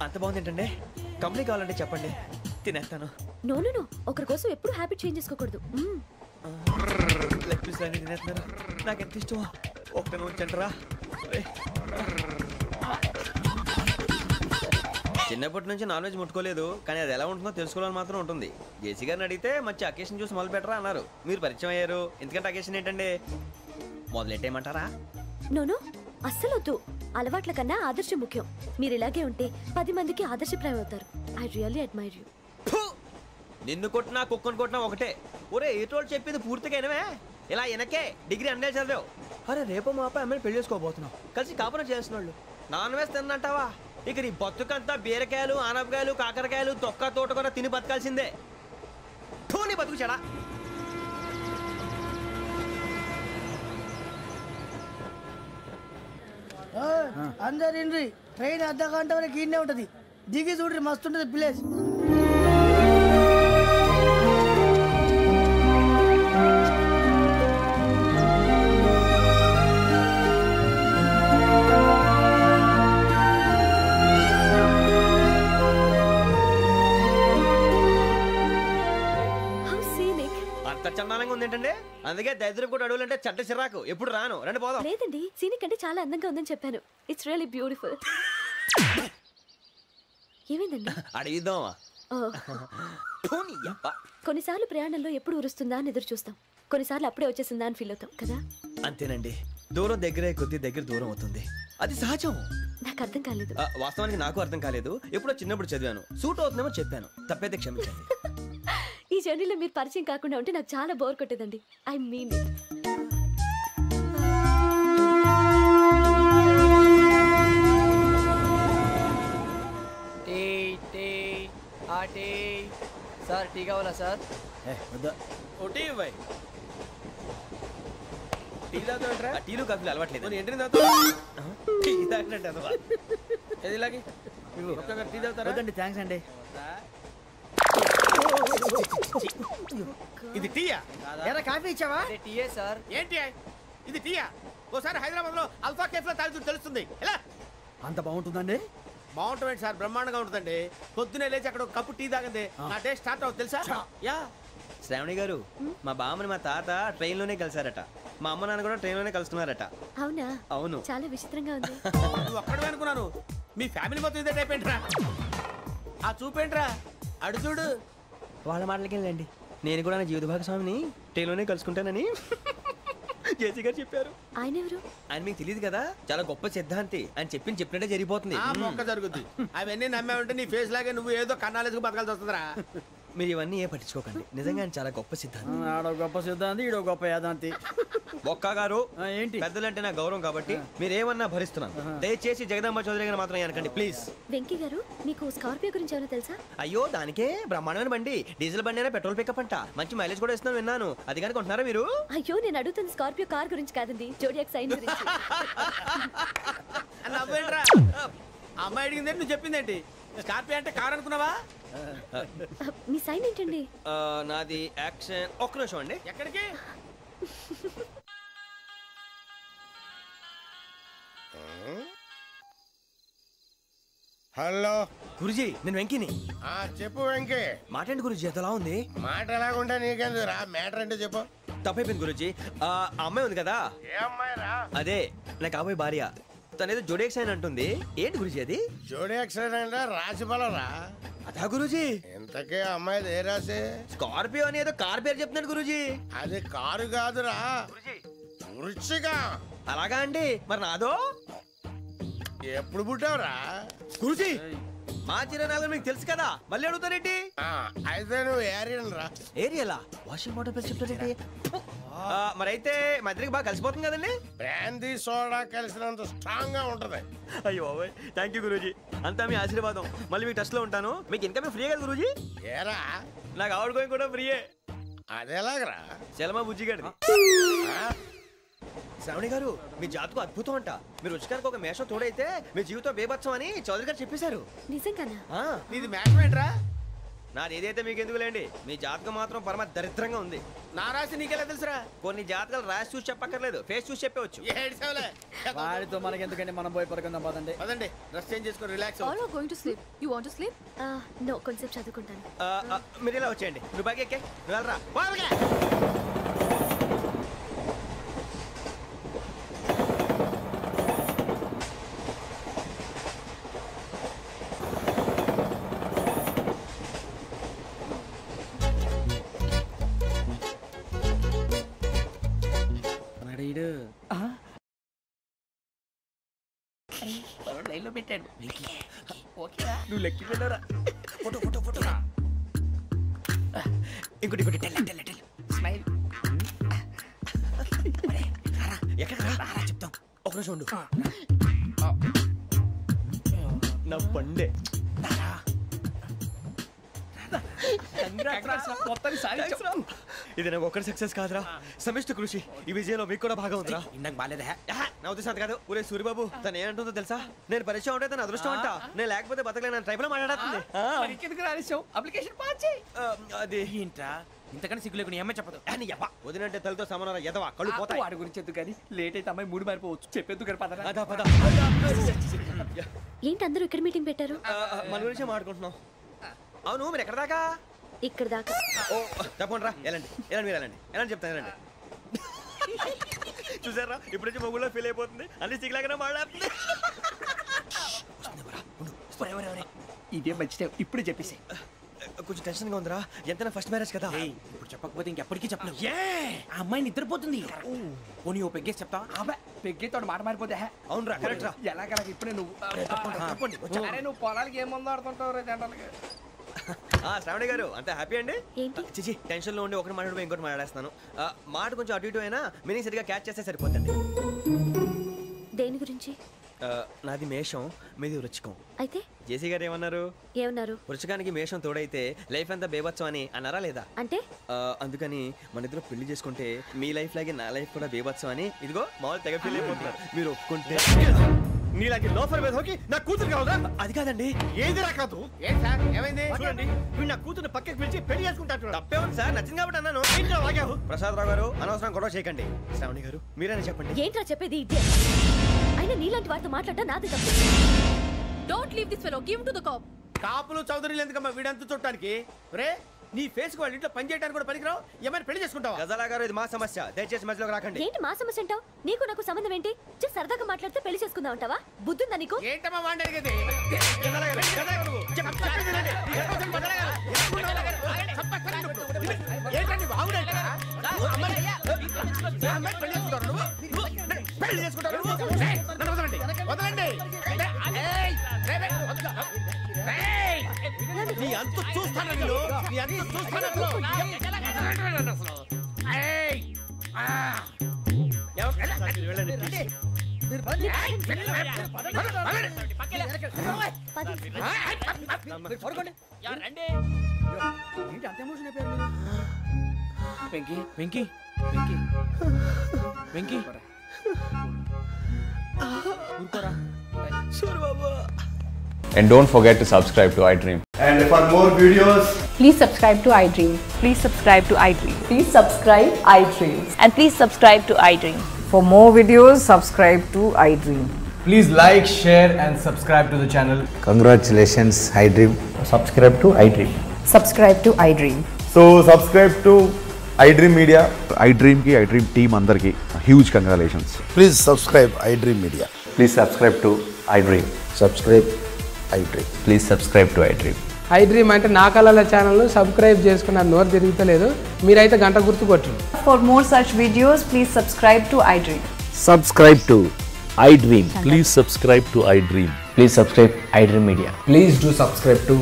అంత బాగుంది ఏంటండి? కంపెనీ కావాలంటే చెప్పండి, తినేస్తాను. నో ఒకరి కోసం ఎప్పుడు హ్యాబిట్ చేంజ్ చేసుకోకూడదు. లెగ్ పీస్ అన్ని తినేస్తున్నారు, నాకు ఎంత ఇష్టం. ఒకటే ఉంచండిరా. చిన్నప్పటి నుంచి నాన్ వెజ్ ముట్టుకోలేదు, కానీ అది ఎలా ఉంటుందో తెలుసుకోవాలని మాత్రం ఉంటుంది. జేసీ గారిని అడిగితే మంచి అకేషన్ చూసి మొదలు పెట్టరా అన్నారు. మీరు పరిచయం అయ్యారు, ఎందుకంటే అకేషన్ ఏంటండి? మొదలెట్టేయమంటారా? నో అస్సలు వద్దు. అలవాట్ల కన్నా ఆదర్శం ముఖ్యం. మీరు ఇలాగే ఉంటే 10 మందికి ఆదర్శప్రాయం అవుతారు. I really admire you. నిన్ను కొట్టినా కుక్కను కొట్టినా ఒకటే. ఒరే ఏటోళ్ళు చెప్పింది పూర్తిగా వినవే. ఇలా వెనకే డిగ్రీ అన్నే చదివావు. అరే రేపు మా అబ్బాయి అమ్మాయిని పెళ్లి చేసుకోబోతున్నావు, కలిసి కాపురం చేసిన వాళ్ళు నాన్ వెజ్ తిన్నంటావా? ఇక నీ బతుకంతా బీరకాయలు ఆనపకాయలు కాకరకాయలు తొక్క తోట కూడా తిని బతకాల్సిందే. నీ బతుకు చెడా. అందరు ఇండ్రి, ట్రైన్ అర్ధ గంట వరకు ఇన్నే ఉంటది. దిగి చూడ్రి, మస్తు ఉంటది ప్లేస్. చందానంగా ఉంది ఏంటంటే? అందుకే దరిద్రం కూడా అడవులంటే చెడ్డ చిరాకు. ఎప్పుడు రాను, రండి పోదాం. లేదండి, సీనిక్ అంటే చాలా అందంగా ఉందని చెప్పాను. It's really beautiful. ఏమైందండి? అడిగిద్దామా? కొన్నిసార్లు ప్రయాణంలో ఎప్పుడు ఉరుస్తుందా అని ఎదురు చూస్తాం, కొన్నిసార్లు అప్పుడే వచ్చేసిందా అని ఫీల్ అవుతాం కదా. అంతేనండి, దూరం దగ్గరే కొద్ది దగ్గర దూరం అవుతుంది, అది సహజం. నాకు అర్థం కాలేదు. వాస్తవానికి నాకు అర్థం కాలేదు. ఎప్పుడో చిన్నప్పుడు చదివాను, సూట్ అవుతుందేమో చెప్పాను, తప్పైతే క్షమించండి. ఈ జర్నీలో మీరు పరిచయం కాకుండా ఉంటే నాకు చాలా బోర్ కొట్టేదండి. I mean it. Sir tea కావాలా సార్? టీలు కాఫీలు అలవాట్లేదు. థ్యాంక్స్ అండి. ఇది టీయా? ఎరా కాఫీ ఇచ్చావా? టీయే సార్. ఏంటి ఇది టీయా? ఓసారి హైదరాబాద్ లో అల్ఫా కేఫ్ లో తాగుతూ తెలుస్తుంది. ఎలా అంత బాగుంటుందండి? బాగుంటుంది సార్, బ్రహ్మాండంగా ఉంటుందండి. పొద్దునే లేచి అక్కడ ఒక కప్పు టీ తాగింది నా డే స్టార్ట్ అవుతుంది తెలుసా? యా శ్రావణి గారు మా బామ్మని మా తాత ట్రైన్ లోనే కలిసారట. మా అమ్మ నాన్న కూడా ట్రైన్ లోనే కలుస్తున్నారట. అవునా? అవును. చాలా విచిత్రంగా ఉంది. నువ్వు ఒక్కడే అనుకున్నాను, మీ ఫ్యామిలీ మొత్తం ఇదే టైప్ ఏంట్రా? ఆ చూపేంట్రా, అడు చూడు. వాళ్ళ మాటలకి వెళ్ళండి. నేను కూడా నా జీవిత భాగస్వామిని ట్రైన్ లోనే కలుసుకుంటానని జేసీ గారు చెప్పారు. ఆయన ఎవరు? ఆయన మీకు తెలియదు కదా, చాలా గొప్ప సిద్ధాంతి అని చెప్పినట్టే జరిగిపోతుంది. ఆ మొక్క జరుగుద్ది. అవన్నీ నమ్మే ఉంటే నీ ఫేస్ లాగే నువ్వు ఏదో కన్నాలేసుకు బతకాల్సి వస్తుందిరా. మీరు ఇవన్నీ ఏ పట్టించుకోకండి. నిజంగా ఆయన చాలా గొప్ప సిద్ధాంతి. ఆడో గొప్ప సిద్ధాంతి, ఈడో గొప్ప యాదాంతి. ఒక్క గారు ఏంటి? పెద్దలంటే నా గౌరవం కాబట్టి మీరు ఏమన్నా భరిస్తున్నాను. దయచేసి జగదాంబ చౌదరి గారు మాత్రం అనకండి ప్లీజ్. వెంకీ గారు, మీకు స్కార్పియో గురించి ఏమైనా తెలుసా? అయ్యో దానికే బ్రహ్మాండమైన బండి, డీజిల్ బండి అయినా పెట్రోల్ పికప్ అంట, మంచి మైలేజ్ కూడా ఇస్తున్నాను విన్నాను. అది కానీ కొంటున్నారా మీరు? అయ్యో నేను అడుగుతుంది స్కార్పియో కార్ గురించి కాదండి, జోడియాక్ సైన్ గురించి. నవ్వేంట్రా? అమ్మాయి అడిగింది నువ్వు చెప్పిందేంటి? స్కార్పియో అంటే కార్ అనుకున్నావా? మీ సైన్ ఏంటండి? నాది యాక్షన్. ఒక్క నిమిషం అండి. ఎక్కడికి? హలో గురుజీ, నేను వెంకిని. చెప్పు వెంకీ. మాట ఏంటి గురుజీ ఎంతలా ఉంది? మాట ఎలాగుంటా నీకెందుకు రా, మ్యాటర్ అంటే చెప్పు. తప్పైపోయింది గురుజీ. ఆ అమ్మాయి ఉంది కదా, ఏ అమ్మాయి రా? అదే నా కాబోయే భార్య. తనేదో జోడియాక్ సైన్ అంటుంది. ఏంటి గురుజీ అది? జోడియాక్ సైన్ అంటే రాసి బలరా? అదా గురుజీ. ఇంతకే అమ్మాయిది ఏ రాసి? స్కార్పియో అని ఏదో కార్ పేరు చెప్తున్నాడు గురుజీ. అది కారు కాదురా, వృచ్చిక. అలాగా అండి, మరి నాదో? ఎప్పుడు పుట్టావురా గురుజీ? మా చిరనాలు మీకు తెలుసు కదా, మళ్ళీ అడుగుతారేంటి? అయితే నువ్వు ఏరియన్ రా. ఏరియలా? వాషింగ్ వాటర్ ప్లస్ చెప్తారేంటి? మరైతే మా ఇద్దరికి బాగా కలిసిపోతుంది కదండి. బ్రాందీ సోడా కలిసినంత స్ట్రాంగ్ గా ఉంటది. అయ్యో థ్యాంక్ యూ గురూజీ, అంతా మీ ఆశీర్వాదం. మళ్ళీ మీకు టచ్ లో ఉంటాను. మీకు ఇన్కమ్ ఫ్రీ కదా గురూజీ? ఏరా నాకు అవుట్ గోయింగ్ కూడా ఫ్రీయే. అదేలాగరా? చలమా బుజ్జి గారిది. శ్రావణి గారు, మీ జాతకు అద్భుతం అంట. మీరు రుచికానికి ఒక మేషం తోడైతే మీ జీవితం బేబత్సం అని చౌదరి గారు చెప్పేశారు. నిజంగానా? నీది మేషం ఏంట్రా? నాది ఏదైతే మీకు ఎందుకులేండి, మీ జాతకం మాత్రం పరమ దరిద్రంగా ఉంది. నా రాసి నీకెలా తెలుసురా? కొన్ని జాతకాలు రాసి చూసి చెప్పక్కర్లేదు, ఫేస్ చూసి చెప్పవచ్చు. వాడితో మనకి ఎందుకంటే మనం పోయి పడుకుందాం పదండి. పదండి, డ్రెస్ చేంజ్ చేసుకొని relax. All are going to sleep. You want to sleep? No, కొంచెం చదువుకుంటాను. మీరు ఇలా వచ్చేయండి. నువ్వు బాగా ఎక్కే, నువ్వు వెళ్ళరా. లైన్లో పెట్టాడు. నువ్వు లెక్కి వెళ్ళరా. Photo photo photo. ఇంకోటి ఇంకోటి. Tell smile. ఎక్కడ రా చెప్తాం. ఒక నిమిషం ఉండు. నా పండే. ఇది నాకు ఒక్కరి సక్సెస్ కాదురా, సమిష్టి కృషి. ఈ విజయంలో మీకు కూడా భాగం ఉందిరా. ఇందాక బాగాలేదా? నా ఉద్దేశం అంత కాదు. ఊరే సూరిబాబు, తను ఏమంటుందో తెలుసా? నేను పరిచయం ఉంటే తన అదృష్టం అంట. నేను లేకపోతే బతకలేను. ట్రైబ్ లో మాట్లాడుతుంది. అప్లికేషన్ పాస్ చేయి. అది ఏంట్రా ఇంతకన్నా సిగ్గు లేకుండా ఏమై చెప్పదు. వదినంటే తలతో సమానం ఎదవా, కళ్ళు పోతాయి. వాడి గురించి ఎందుకు కానీ లేట్ అయితే అమ్మాయి మూడు మారిపోవచ్చు. చెప్పేందుకు గారు పద. ఏంటి అందరూ ఇక్కడ మీటింగ్ పెట్టారు? మన గురించే మాట్లాడుకుంటున్నాం. అవును, మీరు ఎక్కడ దాకా? ఇక్కడ దాకా. ఓ తప్పకుండా రా, వెళ్ళండి వెళ్ళండి, మీరు వెళ్ళండి వెళ్ళండి చెప్తాను, వెళ్ళండి. చూసారా, ఇప్పుడు నుంచి మొగుల్లో ఫీల్ అయిపోతుంది. అన్ని సిగ్లాగానే మాట్లాడుతుంది. ఇదే మంచి టైం, ఇప్పుడు చెప్పేసి. కొంచెం టెన్షన్ గా ఉందిరా, ఎంతైనా ఫస్ట్ మ్యారేజ్ కదా. ఇప్పుడు చెప్పకపోతే ఇంకెప్పటికీ చెప్పను. ఆ అమ్మాయి నిద్రపోతుంది. పోనీ ఓ పెగ్గేసి చెప్తా. పెగ్గేతో మాట మారిపోతే. అవునరా, కరెక్ట్ రా. ఎలాగలా ఇప్పుడే నువ్వు అరే నువ్వు పొలాలకి ఏం ముందు ఆడుతుంటావు రే జనరల్గా. శ్రావణి గారు, అంత హ్యాపీ అండి? చిచి, టెన్షన్ లో ఉండి ఒకటి మాట్లాడిపోయి ఇంకోటి మాట్లాడేస్తాను. మాట కొంచెం అటు ఇటు అయినా మీనింగ్ సరిగా క్యాచ్ చేస్తే సరిపోతుంది. దేని గురించి? నాది మేషం, మీది వృచ్చికం. అయితే జేసీ గారు ఏమన్నారు? వృచ్చికానికి మేషం తోడైతే లైఫ్ అంతా బేబత్సం అని అన్నారా లేదా? అంటే అందుకని మన ఇద్దరు పెళ్లి చేసుకుంటే మీ లైఫ్ లాగే నా లైఫ్ కూడా బేబత్సం అని ఇదిగో మామూలు తెగ ఫీల్ అయిపోతున్నారు. మీరు ఒప్పుకుంటే నీలాంటి లోఫర్ మీద హోకి నా కూతురు కావదా? అది కాదండి. ఏది రా కాదు. ఏం సార్ ఏమైంది? చూడండి, వీడు నా కూతురు పక్కకి పిలిచి పెళ్లి చేసుకుంటాడు. తప్పే ఉంది సార్, నచ్చింది కాబట్టి అన్నాను. ప్రసాద్ రావు గారు, అనవసరం గొడవ చేయకండి. శ్రావణి గారు, మీరైనా చెప్పండి. ఏంట్రా చెప్పేది? ఇదే అయినా నీలాంటి వారితో మాట్లాడటం నాది తప్పు. Don't leave this fellow, give to the cop. కాపులు చౌదరిలు ఎందుకమ్మా వీడంతా చుట్టానికి? రే నీ ఫేస్ వాళ్ళ ఇంట్లో పని చేయడానికి కూడా పనికిరావు. ఏమైనా పెళ్లి చేసుకుంటావా? గజాలా గారు, ఇది మా సమస్య, దయచేసి మధ్యలోకి రాకండి. ఏంటి మా సమస్య అంటావు? నీకు నాకు సంబంధం ఏంటి? జస్ట్ సరదాగా మాట్లాడితే పెళ్లి చేసుకుందాం అంటావా? బుద్ధుందా నీకు? ఏంటమ్మా వాడేది? ఏంటండి బాగుండేట పెళ్లి చేసుకుంటారు. వదలండి. నీ అంత చూస్తాను, నీ అంత చూస్తాను. వెంకీ వెంకీ వెంకీ వెంకీ ఊరుకోరా. And don't forget to subscribe to iDream. And for more videos, please subscribe to iDream. Please subscribe to iDream. Please subscribe iDream. And please subscribe to iDream. For more videos, subscribe to iDream. please like, share and subscribe to the channel. Congratulations, iDream. Subscribe to iDream. Subscribe to iDream. So subscribe to iDream Media. iDream ki iDream team andarki huge congratulations. Please subscribe iDream Media. Please subscribe to iDream. Subscribe iDream. Please subscribe to iDream. iDream అంటే నా కళల channel subscribe చేసుకున్న నోరు తిరుగుతలేదు. మీరైతే గంట గుర్తు కొట్టండి. For more such videos, please subscribe to iDream. Subscribe to iDream. Please subscribe to iDream. Please subscribe iDream Media. Please do subscribe to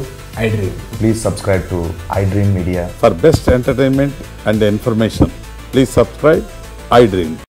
iDream. Please subscribe to iDream Media. For best entertainment and information, please subscribe iDream.